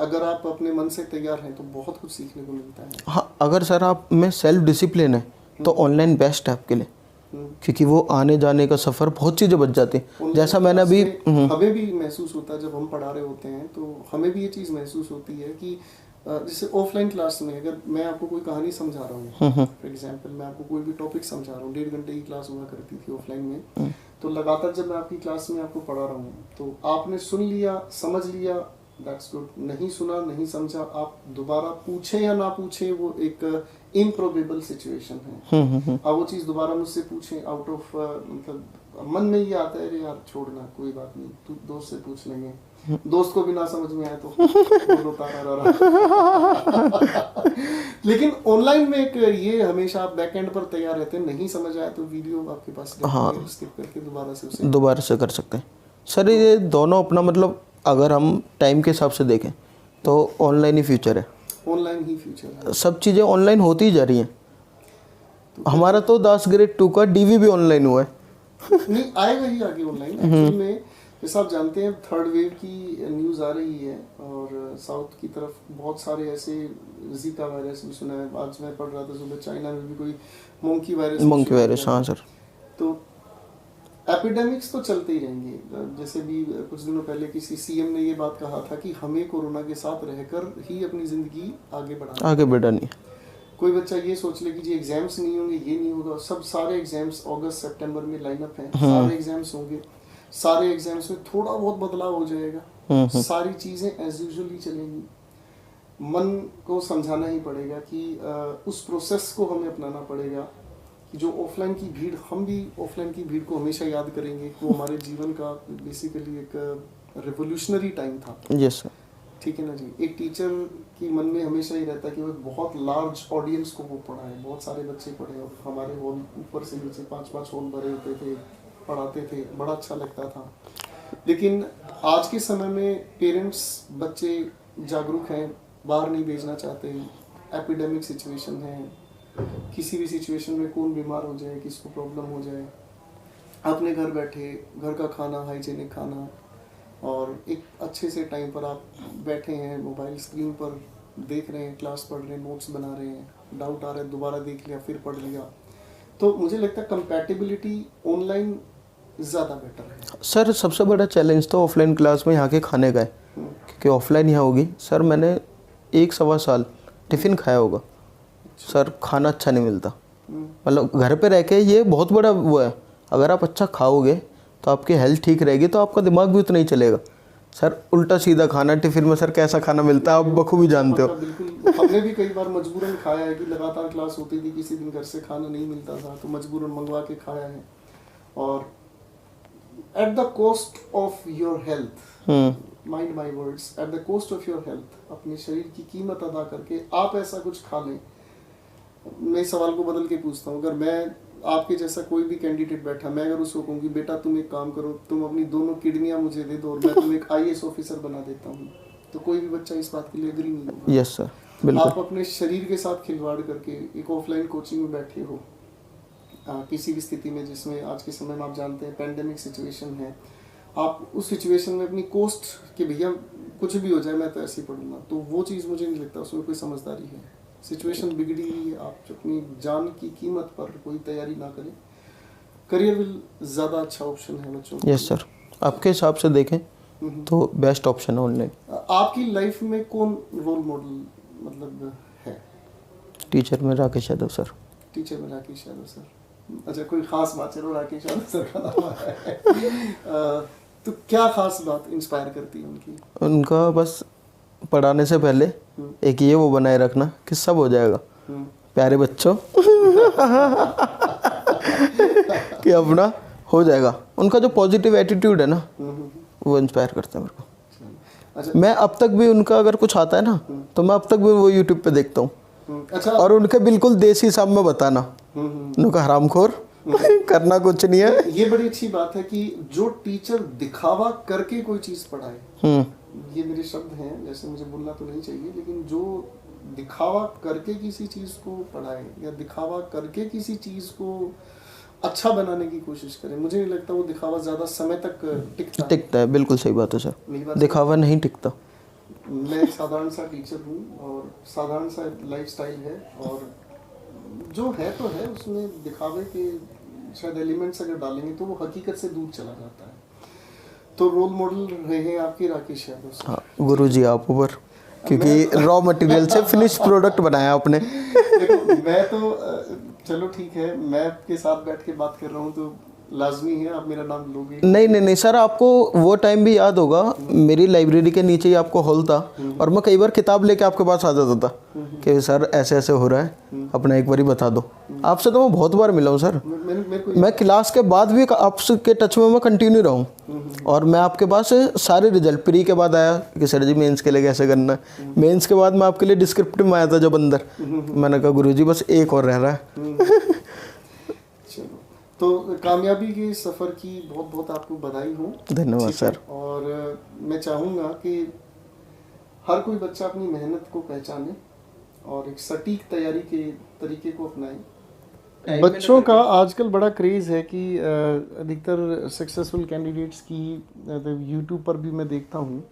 अगर आप अपने मन से तैयार हैं तो बहुत कुछ सीखने को मिलता है। हाँ, अगर सर आप में सेल्फ डिसिप्लिन है तो ऑनलाइन बेस्ट है आपके लिए, क्योंकि वो आने जाने का सफ़र बहुत चीज़ें बच जाती हैं। जैसा मैंने अभी, हमें भी महसूस होता है जब हम पढ़ा रहे होते हैं तो हमें भी ये चीज़ महसूस होती है कि जैसे ऑफलाइन क्लास में अगर मैं आपको कोई कहानी समझा रहा हूँ, फॉर एग्जांपल मैं आपको कोई भी टॉपिक समझा रहा हूँ, 1.5 घंटे की क्लास हुआ करती थी ऑफलाइन में, तो लगातार जब मैं आपकी क्लास में आपको पढ़ा रहा हूँ तो आपने सुन लिया, समझ लिया, दैट्स गुड। नहीं सुना, नहीं समझा, आप दोबारा पूछें या ना पूछें, वो एक इम्प्रोबेबल सिचुएशन है। आप वो चीज़ दोबारा मुझसे पूछें आउट ऑफ मतलब मन में ये आता है कि यार छोड़ना, कोई बात नहीं, तू दोस्त से पूछ लेंगे, दोस्त को भी ना समझ में आए तो बोलो तारा। लेकिन ऑनलाइन में एक ये हमेशा आप बैक एंड पर तैयार रहते हैं, नहीं समझ आया तो वीडियो आपके पास स्किप करके दोबारा से कर सकते हैं। सर ये दोनों अपना मतलब अगर हम टाइम के हिसाब से देखें तो ऑनलाइन ही फ्यूचर है। ऑनलाइन ही फ्यूचर है, सब चीज़ें ऑनलाइन होती ही जा रही हैं। हमारा तो 10 ग्रेड 2 का डीवी भी ऑनलाइन हुआ है। नहीं आएगा ही आगे ऑनलाइन। एक्चुअली में जैसा आप जानते हैं 3rd वेव की न्यूज़ आ रही है और साउथ की तरफ बहुत सारे ऐसे जीका वायरस भी सुना है। आज मैं पढ़ रहा था सुबह, चाइना में भी कोई मंकी वायरस। हाँ सर। तो एपिडेमिक्स तो चलते ही रहेंगे। जैसे भी कुछ दिनों पहले किसी सीएम ने ये बात कहा था कि हमें कोरोना के साथ रहकर ही अपनी ज़िंदगी आगे बढ़ानी। कोई बच्चा ये सोच ले कि जी एग्जाम्स नहीं होंगे, ये नहीं होगा, सब सारे एग्जाम्स अगस्त सितंबर में लाइनअप हैं, सारे एग्जाम्स होंगे, सारे एग्जाम्स में थोड़ा बहुत बदलाव हो जाएगा, सारी चीज़ें एज यूजुअल ही चलेंगी। मन को समझाना ही पड़ेगा कि उस प्रोसेस को हमें अपनाना पड़ेगा कि जो ऑफलाइन की भीड़, हम भी ऑफलाइन की भीड़ को हमेशा याद करेंगे, वो हमारे जीवन का बेसिकली एक रिवोल्यूशनरी टाइम था। यस सर, ठीक है ना जी। एक टीचर की मन में हमेशा ही रहता है कि वो बहुत लार्ज ऑडियंस को वो पढ़ाए, बहुत सारे बच्चे पढ़े, और हमारे हॉल ऊपर से नीचे 5-5 हॉल भरे होते थे, पढ़ाते थे, बड़ा अच्छा लगता था। लेकिन आज के समय में पेरेंट्स, बच्चे जागरूक हैं, बाहर नहीं भेजना चाहते, एपिडेमिक सिचुएशन है, किसी भी सिचुएशन में कौन बीमार हो जाए, किसको प्रॉब्लम हो जाए, अपने घर बैठे घर का खाना, हाइजीनिक खाना, और एक अच्छे से टाइम पर आप बैठे हैं, मोबाइल स्क्रीन पर देख रहे हैं, क्लास पढ़ रहे हैं, नोट्स बना रहे हैं, डाउट आ रहा है दोबारा देख लिया, फिर पढ़ लिया, तो मुझे लगता है कंपैटिबिलिटी ऑनलाइन ज़्यादा बेटर है। सर सबसे बड़ा चैलेंज तो ऑफलाइन क्लास में यहाँ के खाने का है, क्योंकि ऑफलाइन यहाँ होगी सर, मैंने 1-1.25 साल टिफ़िन खाया होगा सर, खाना अच्छा नहीं मिलता। मतलब घर पे रह के ये बहुत बड़ा वो है, अगर आप अच्छा खाओगे तो आपकी हेल्थ ठीक रहेगी, तो आपका दिमाग भी उतना ही चलेगा। सर उल्टा सीधा खाना टिफ़िन में सर कैसा खाना मिलता है आप बखूबी जानते हो। बिल्कुल, हमने भी कई बार मजबूरन खाया है कि लगातार क्लास होती थी, किसी दिन घर से खाना नहीं मिलता था तो मजबूरन मंगवा के खाया है, और at the cost of your health, mind my words, at the cost of your health, अपने शरीर की कीमत अदा करके आप ऐसा कुछ खा लें। मैं इस सवाल को बदल के पूछता हूँ, अगर मैं आपके जैसा कोई भी कैंडिडेट बैठा, मैं अगर उसको कहूँ कि बेटा तुम एक काम करो, तुम अपनी दोनों किडनियां मुझे दे दो और मैं तुम्हें एक IAS ऑफिसर बना देता हूँ, तो कोई भी बच्चा इस बात के लिए एग्री नहीं होगा। यस सर, बिल्कुल। आप अपने शरीर के साथ खिलवाड़ करके एक ऑफलाइन कोचिंग में बैठे हो, किसी भी स्थिति में जिसमें आज के समय में आप जानते हैं पेंडेमिक सिचुएशन है, आप उस सिचुएशन में अपनी कॉस्ट के भैया कुछ भी हो जाए मैं तो ऐसे ही पढ़ूंगा, तो वो चीज़ मुझे नहीं लगता उसमें कोई समझदारी है। सिचुएशन बिगड़ी हुई है, आप अपनी जान की कीमत पर कोई तैयारी ना करें, करियर विल ज़्यादा अच्छा ऑप्शन है बच्चों के यस सर, आपके हिसाब से देखें तो बेस्ट ऑप्शन है ऑनलाइन। आपकी लाइफ में कौन रोल मॉडल मतलब है? टीचर में राकेश यादव सर। टीचर में राकेश यादव सर, अच्छा कोई खास बात? चलो राकेश यादव सर का नाम है तो क्या खास बात इंस्पायर करती है उनकी? उनका बस पढ़ाने से पहले एक ये वो बनाए रखना कि सब हो जाएगा प्यारे बच्चों कि अपना हो जाएगा। उनका जो पॉजिटिव एटीट्यूड है ना वो इंस्पायर करता है मेरे को। अच्छा, मैं अब तक भी उनका अगर कुछ आता है ना तो मैं अब तक भी वो यूट्यूब पे देखता हूँ। अच्छा, और उनके बिल्कुल देसी हिसाब में बताना, उनका हरामखोर करना कुछ नहीं है। ये बड़ी अच्छी बात है कि जो टीचर दिखावा करके कोई चीज़ पढ़ाए, ये मेरे शब्द हैं, जैसे मुझे बोलना तो नहीं चाहिए, लेकिन जो दिखावा करके किसी चीज़ को पढ़ाए या दिखावा करके किसी चीज़ को अच्छा बनाने की कोशिश करें, मुझे नहीं लगता वो दिखावा ज़्यादा समय तक टिकता है। बिल्कुल सही बात है सर, दिखावा नहीं टिकता। मैं एक साधारण सा टीचर हूँ और साधारण सा लाइफस्टाइल है, और जो है तो है, उसमें दिखावे के शायद एलिमेंट्स अगर डालेंगे तो वो हकीकत से दूर चला जाता है। तो रोल मॉडल रहे हैं आपके राकेश यादव सर। हाँ गुरुजी आप ऊपर, क्योंकि रॉ मटेरियल से फिनिश प्रोडक्ट बनाया आपने। देखो मैं तो चलो ठीक है, मैं आपके साथ बैठ के बात कर रहा हूँ तो लाजमी है आप मेरा नाम लोगे। नहीं सर, आपको वो टाइम भी याद होगा, मेरी लाइब्रेरी के नीचे ही आपको हॉल था और मैं कई बार किताब लेके आपके पास आ जाता था कि सर ऐसे ऐसे हो रहा है, अपना एक बार ही बता दो। आपसे तो मैं बहुत बार मिला हूँ सर, मैं क्लास के बाद भी आपके टच में मैं कंटिन्यू रहा हूँ। और मैं आपके पास सारे रिजल्ट प्री के बाद आया कि सर जी मेंस के लिए कैसे करना है, मेंस के बाद मैं आपके लिए डिस्क्रिप्टिव में आया था जब अंदर, मैंने कहा गुरुजी बस एक और रह रहा है। तो कामयाबी के सफ़र की बहुत बहुत आपको बधाई हो। धन्यवाद सर। और मैं चाहूँगा कि हर कोई बच्चा अपनी मेहनत को पहचाने और एक सटीक तैयारी के तरीके को अपनाए। बच्चों का आजकल बड़ा क्रेज़ है कि अधिकतर सक्सेसफुल कैंडिडेट्स की यूट्यूब पर भी मैं देखता हूँ,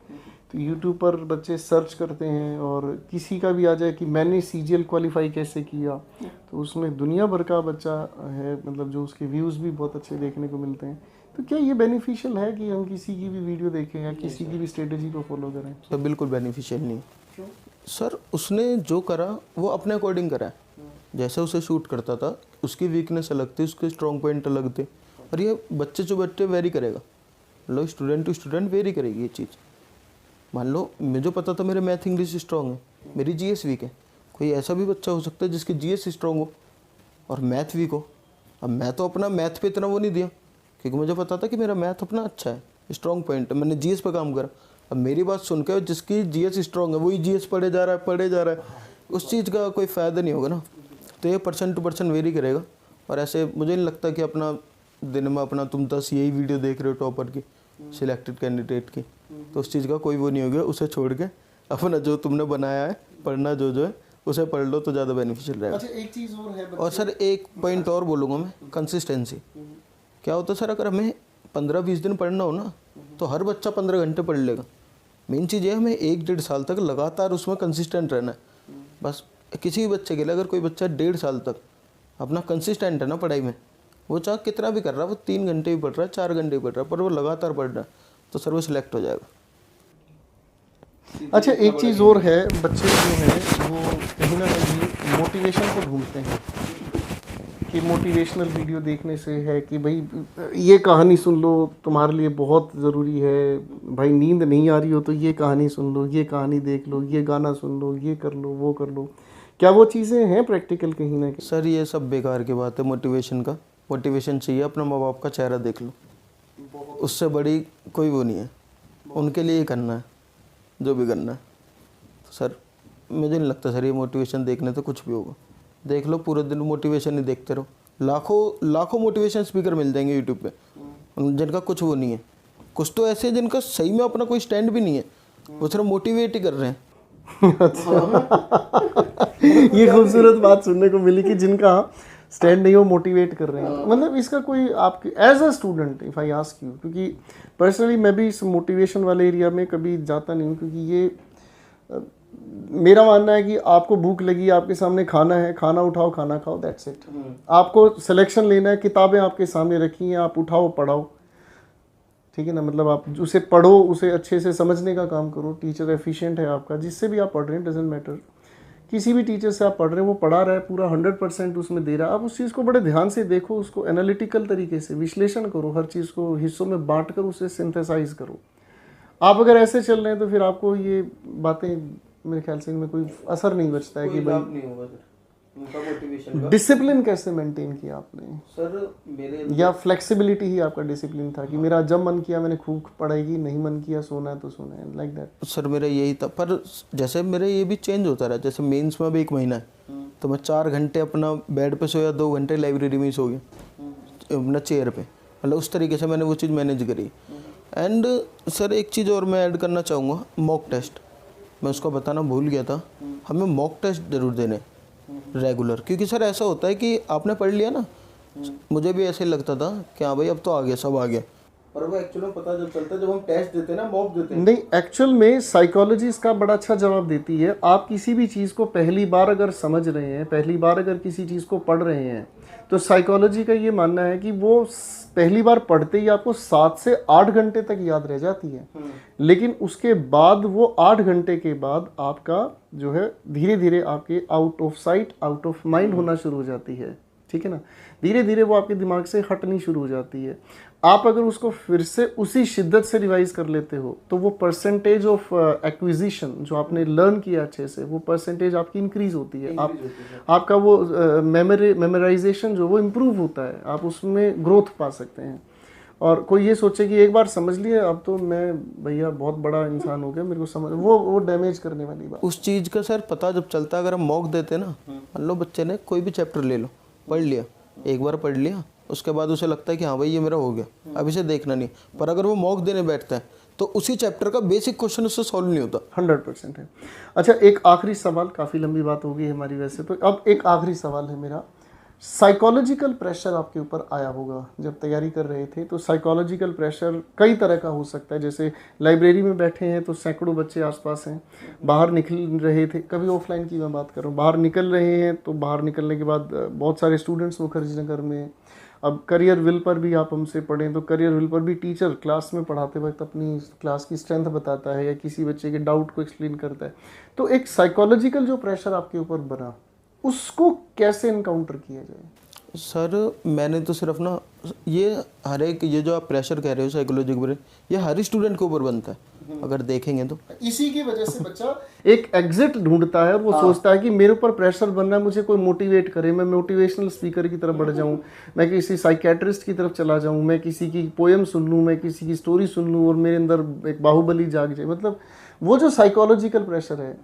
तो यूट्यूब पर बच्चे सर्च करते हैं और किसी का भी आ जाए कि मैंने CGL क्वालिफाई कैसे किया, तो उसमें दुनिया भर का बच्चा है, मतलब जो उसके व्यूज़ भी बहुत अच्छे देखने को मिलते हैं। तो क्या ये बेनिफिशियल है कि हम किसी की भी वीडियो देखें या किसी की भी स्ट्रेटजी को फॉलो करें? तो बिल्कुल बेनिफिशियल नहीं। क्यों सर? उसने जो करा वो अपने अकॉर्डिंग करा है, जैसे उसे शूट करता था, उसकी वीकनेस अलग थी, उसके स्ट्रॉन्ग पॉइंट अलग थे, और ये बच्चे जो बच्चे वेरी करेगा, मतलब स्टूडेंट टू स्टूडेंट वेरी करेगी ये चीज़। मान लो मुझे पता था मेरे मैथ इंग्लिश स्ट्रॉन्ग है, मेरी GS वीक है, कोई ऐसा भी बच्चा हो सकता है जिसकी GS स्ट्रॉन्ग हो और मैथ वीक हो। अब मैं तो अपना मैथ पे इतना वो नहीं दिया क्योंकि मुझे पता था कि मेरा मैथ अपना अच्छा है, स्ट्रॉन्ग पॉइंट है, मैंने GS पे काम करा। अब मेरी बात सुन के जिसकी GS स्ट्रॉन्ग है वही GS पढ़े जा रहा है, उस चीज़ का कोई फ़ायदा नहीं होगा ना। तो ये पर्सन टू पर्सन वेरी करेगा, और ऐसे मुझे नहीं लगता कि अपना दिन में अपना तुम 10 यही वीडियो देख रहे हो टॉपर की, सिलेक्टेड कैंडिडेट की, तो उस चीज़ का कोई वो नहीं होगा। उसे छोड़ के अपना जो तुमने बनाया है पढ़ना जो है उसे पढ़ लो तो ज़्यादा बेनिफिशियल रहेगा। अच्छा एक चीज़ और है और सर एक पॉइंट और बोलूँगा मैं, कंसिस्टेंसी, क्या होता है सर, अगर हमें 15-20 दिन पढ़ना हो ना तो हर बच्चा 15 घंटे पढ़ लेगा। मेन चीज़ ये है हमें 1-1.5 साल तक लगातार उसमें कंसिस्टेंट रहना है। बस किसी भी बच्चे के लिए अगर कोई बच्चा 1.5 साल तक अपना कंसिस्टेंट है ना पढ़ाई में, वो चाहे कितना भी कर रहा है, वो 3 घंटे भी पढ़ रहा है, 4 घंटे भी पढ़ रहा है, पर वो लगातार पढ़ रहा है, तो सर वो सिलेक्ट हो जाएगा। अच्छा, एक चीज़ और है, बच्चे जो हैं वो कहीं ना कहीं मोटिवेशन को ढूंढते हैं कि मोटिवेशनल वीडियो देखने से है कि भाई ये कहानी सुन लो, तुम्हारे लिए बहुत ज़रूरी है, भाई नींद नहीं आ रही हो तो ये कहानी सुन लो, ये कहानी देख लो, ये गाना सुन लो, ये कर लो, वो कर लो। क्या वो चीज़ें हैं प्रैक्टिकल कहीं ना कहीं? सर ये सब बेकार की बात है मोटिवेशन का। मोटिवेशन चाहिए अपना माँ बाप का चेहरा देख लो, उससे बड़ी कोई वो नहीं है, उनके लिए ही करना है जो भी करना है। तो सर मुझे नहीं लगता सर ये मोटिवेशन देखने तो कुछ भी होगा। देख लो पूरे दिन मोटिवेशन ही देखते रहो, लाखों मोटिवेशन स्पीकर मिल जाएंगे यूट्यूब पे, जिनका कुछ वो नहीं है। कुछ तो ऐसे हैं जिनका सही में अपना कोई स्टैंड भी नहीं है, वो सिर्फ मोटिवेट ही कर रहे हैं। अच्छा ये खूबसूरत बात सुनने को मिली कि जिनका स्टैंड नहीं हो मोटिवेट कर रहे हैं। मतलब इसका कोई आपके as a student if I ask you, क्योंकि पर्सनली मैं भी इस मोटिवेशन वाले एरिया में कभी जाता नहीं हूँ, क्योंकि ये मेरा मानना है कि आपको भूख लगी, आपके सामने खाना है, खाना उठाओ, खाना खाओ, दैट्स इट। आपको सिलेक्शन लेना है, किताबें आपके सामने रखी हैं, आप उठाओ पढ़ाओ, ठीक है ना। मतलब आप उसे पढ़ो, उसे अच्छे से समझने का काम करो। टीचर एफिशिएंट है आपका, जिससे भी आप पढ़ रहे हैं, डजेंट मैटर, किसी भी टीचर से आप पढ़ रहे हैं, वो पढ़ा रहा है पूरा 100% उसमें दे रहा है। आप उस चीज़ को बड़े ध्यान से देखो, उसको एनालिटिकल तरीके से विश्लेषण करो, हर चीज़ को हिस्सों में बांट कर उसे सिंथेसाइज करो। आप अगर ऐसे चल रहे हैं तो फिर आपको ये बातें, मेरे ख्याल से इनमें कोई असर नहीं बचता है कि भाई डिसिप्लिन कैसे मेंटेन किया आपने सर मेरे या फ्लेक्सिबिलिटी ही आपका डिसिप्लिन था कि मेरा जब मन किया मैंने खूब पढ़ाई की, नहीं मन किया सोना है तो सोना है, लाइक दैट? सर मेरा यही था, पर जैसे मेरे ये भी चेंज होता रहा। जैसे मेंस में अभी 1 महीना है तो मैं 4 घंटे अपना बेड पे सोया, 2 घंटे लाइब्रेरी में सो गया अपना चेयर पे। मतलब उस तरीके से मैंने वो चीज़ मैनेज करी। एंड सर एक चीज़ और मैं ऐड करना चाहूँगा, मॉक टेस्ट। मैं उसको बताना भूल गया था, हमें मॉक टेस्ट ज़रूर देने रेगुलर, क्योंकि सर ऐसा होता है कि आपने पढ़ लिया ना, मुझे भी ऐसे लगता था कि हाँ भाई अब तो आ गया, सब आ गया, पर वो एक्चुअली पता जब चलता है जब हम टेस्ट देते हैं ना, मॉक देते हैं। नहीं, एक्चुअल में साइकोलॉजी इसका बड़ा अच्छा जवाब देती है। आप किसी भी चीज़ को पहली बार अगर समझ रहे हैं, पहली बार अगर किसी चीज़ को पढ़ रहे हैं, तो साइकोलॉजी का ये मानना है कि वो पहली बार पढ़ते ही आपको 7 से 8 घंटे तक याद रह जाती है, लेकिन उसके बाद वो 8 घंटे के बाद आपका जो है धीरे धीरे आपके out of sight out of mind होना शुरू हो जाती है, ठीक है ना। धीरे धीरे वो आपके दिमाग से हटनी शुरू हो जाती है। आप अगर उसको फिर से उसी शिद्दत से रिवाइज कर लेते हो तो वो परसेंटेज ऑफ एक्विजिशन जो आपने लर्न किया अच्छे से, वो परसेंटेज आपकी इंक्रीज होती है। आपका वो मेमोराइजेशन जो वो इम्प्रूव होता है, आप उसमें ग्रोथ पा सकते हैं। और कोई ये सोचे कि एक बार समझ लिया अब तो मैं भैया बहुत बड़ा इंसान हो गया, मेरे को समझ, वो डैमेज करने वाली बात। उस चीज़ का सर पता जब चलता है, अगर हम मॉक देते ना, मान लो बच्चे ने कोई भी चैप्टर ले लो, पढ़ लिया, एक बार पढ़ लिया, उसके बाद उसे लगता है कि हाँ भाई ये मेरा हो गया, अब इसे देखना नहीं, पर अगर वो मॉक देने बैठता है तो उसी चैप्टर का बेसिक क्वेश्चन उससे सॉल्व नहीं होता। 100% है। अच्छा, एक आखिरी सवाल, काफ़ी लंबी बात हो गई हमारी वैसे तो, अब एक आखिरी सवाल है मेरा। साइकोलॉजिकल प्रेशर आपके ऊपर आया होगा जब तैयारी कर रहे थे, तो साइकोलॉजिकल प्रेशर कई तरह का हो सकता है। जैसे लाइब्रेरी में बैठे हैं तो सैकड़ों बच्चे आसपास हैं, बाहर निकल रहे थे, कभी ऑफलाइन की मैं बात कर रहा हूँ, बाहर निकल रहे हैं तो बाहर निकलने के बाद बहुत सारे स्टूडेंट्स मुखर्जी नगर में। अब करियर विल पर भी आप हमसे पढ़ें तो करियर विल पर भी टीचर क्लास में पढ़ाते वक्त अपनी क्लास की स्ट्रेंथ बताता है या किसी बच्चे के डाउट को एक्सप्लेन करता है। तो एक साइकोलॉजिकल जो प्रेशर आपके ऊपर बना, उसको कैसे इनकाउंटर किया जाए? सर मैंने तो सिर्फ ना ये हर एक, ये जो आप प्रेशर कह रहे हो साइकोलॉजिकल, ये हर स्टूडेंट के ऊपर बनता है अगर देखेंगे तो। इसी की वजह से बच्चा एक एग्जिट ढूंढता है, वो सोचता है कि मेरे ऊपर प्रेशर बन रहा है, मुझे कोई मोटिवेट करे, मैं मोटिवेशनल स्पीकर की तरफ बढ़ जाऊं, मैं किसी साइकेट्रिस्ट की तरफ चला जाऊं, मैं किसी की पोएम सुन लूं, मैं किसी की स्टोरी सुन लूं और मेरे अंदर एक बाहुबली जाग जाए। मतलब वो जो साइकोलॉजिकल प्रेशर है,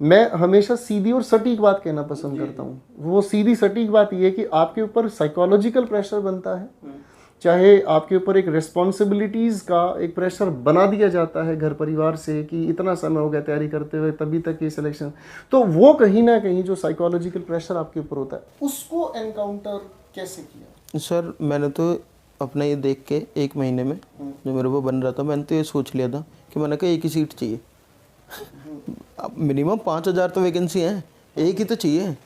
मैं हमेशा सीधी और सटीक बात कहना पसंद करता हूँ। वो सीधी सटीक बात ये है कि आपके ऊपर साइकोलॉजिकल प्रेशर बनता है, चाहे आपके ऊपर एक रिस्पॉन्सिबिलिटीज़ का एक प्रेशर बना दिया जाता है घर परिवार से कि इतना समय हो गया तैयारी करते हुए, तभी तक ये सिलेक्शन, तो वो कहीं ना कहीं जो साइकोलॉजिकल प्रेशर आपके ऊपर होता है, उसको एनकाउंटर कैसे किया? सर मैंने तो अपना ये देख के 1 महीने में जो मेरे को बन रहा था, मैंने तो ये सोच लिया था कि मैंने कहा एक ही सीट चाहिए। अब मिनिमम 5,000 तो वैकेंसी है, एक ही तो चाहिए।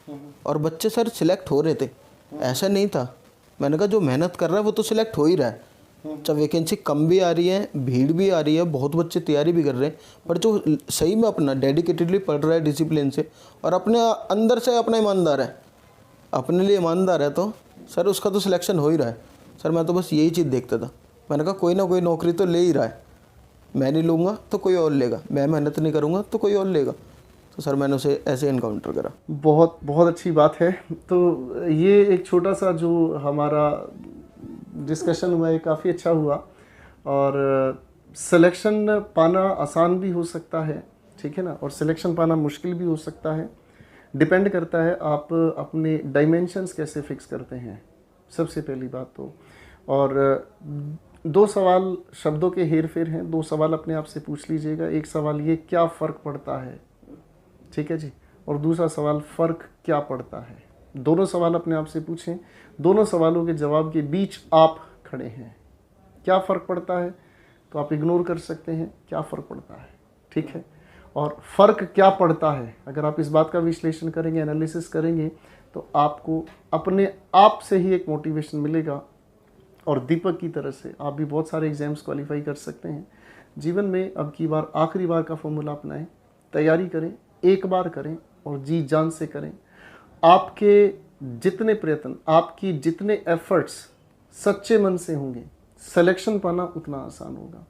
और बच्चे सर सिलेक्ट हो रहे थे, ऐसा नहीं था। मैंने कहा जो मेहनत कर रहा है वो तो सिलेक्ट हो ही रहा है। चाहे वैकेंसी कम भी आ रही है, भीड़ भी आ रही है, बहुत बच्चे तैयारी भी कर रहे हैं, पर जो सही में अपना डेडिकेटेडली पढ़ रहा है डिसिप्लिन से और अपने अंदर से अपना ईमानदार है, अपने लिए ईमानदार है, तो सर उसका तो सिलेक्शन हो ही रहा है। सर मैं तो बस यही चीज़ देखता था। मैंने कहा कोई ना कोई नौकरी तो ले ही रहा है, मैं नहीं लूँगा तो कोई और लेगा, मैं मेहनत नहीं करूँगा तो कोई और लेगा। तो सर मैंने उसे ऐसे इनकाउंटर करा। बहुत बहुत अच्छी बात है। तो ये एक छोटा सा जो हमारा डिस्कशन हुआ है काफ़ी अच्छा हुआ। और सिलेक्शन पाना आसान भी हो सकता है, ठीक है ना, और सिलेक्शन पाना मुश्किल भी हो सकता है। डिपेंड करता है आप अपने डायमेंशंस कैसे फिक्स करते हैं, सबसे पहली बात तो। और 2 सवाल शब्दों के हेर फेर हैं, 2 सवाल अपने आप से पूछ लीजिएगा। एक सवाल ये क्या फ़र्क पड़ता है, ठीक है जी, और दूसरा सवाल फ़र्क क्या पड़ता है। दोनों सवाल अपने आप से पूछें, दोनों सवालों के जवाब के बीच आप खड़े हैं। क्या फ़र्क पड़ता है तो आप इग्नोर कर सकते हैं, क्या फ़र्क पड़ता है, ठीक है। और फ़र्क क्या पड़ता है, अगर आप इस बात का विश्लेषण करेंगे, एनालिसिस करेंगे, तो आपको अपने आप से ही एक मोटिवेशन मिलेगा। और दीपक की तरह से आप भी बहुत सारे एग्ज़ाम्स क्वालिफाई कर सकते हैं। जीवन में अब की बार आखिरी बार का फॉर्मूला अपनाएं, तैयारी करें, एक बार करें और जी जान से करें। आपके जितने प्रयत्न, आपकी जितने एफर्ट्स सच्चे मन से होंगे, सिलेक्शन पाना उतना आसान होगा।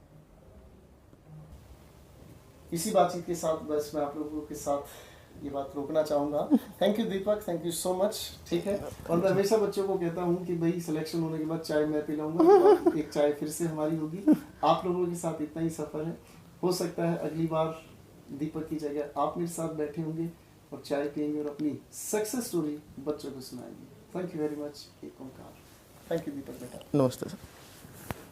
इसी बातचीत के साथ बस मैं आप लोगों के साथ ये बात रोकना चाहूँगा। Thank you Deepak, thank you so much, ठीक है। और मैं हमेशा बच्चों को कहता हूँ कि भाई सिलेक्शन होने के बाद चाय मैं पिलाऊंगा, तो एक चाय फिर से हमारी होगी। आप लोगों के साथ इतना ही सफ़र है। हो सकता है अगली बार दीपक की जगह आप मेरे साथ बैठे होंगे और चाय पियेंगे और अपनी सक्सेस स्टोरी बच्चों को सुनाएंगे। Thank you very much. एक ओंकार। थैंक यू दीपक बेटा। नमस्ते सर।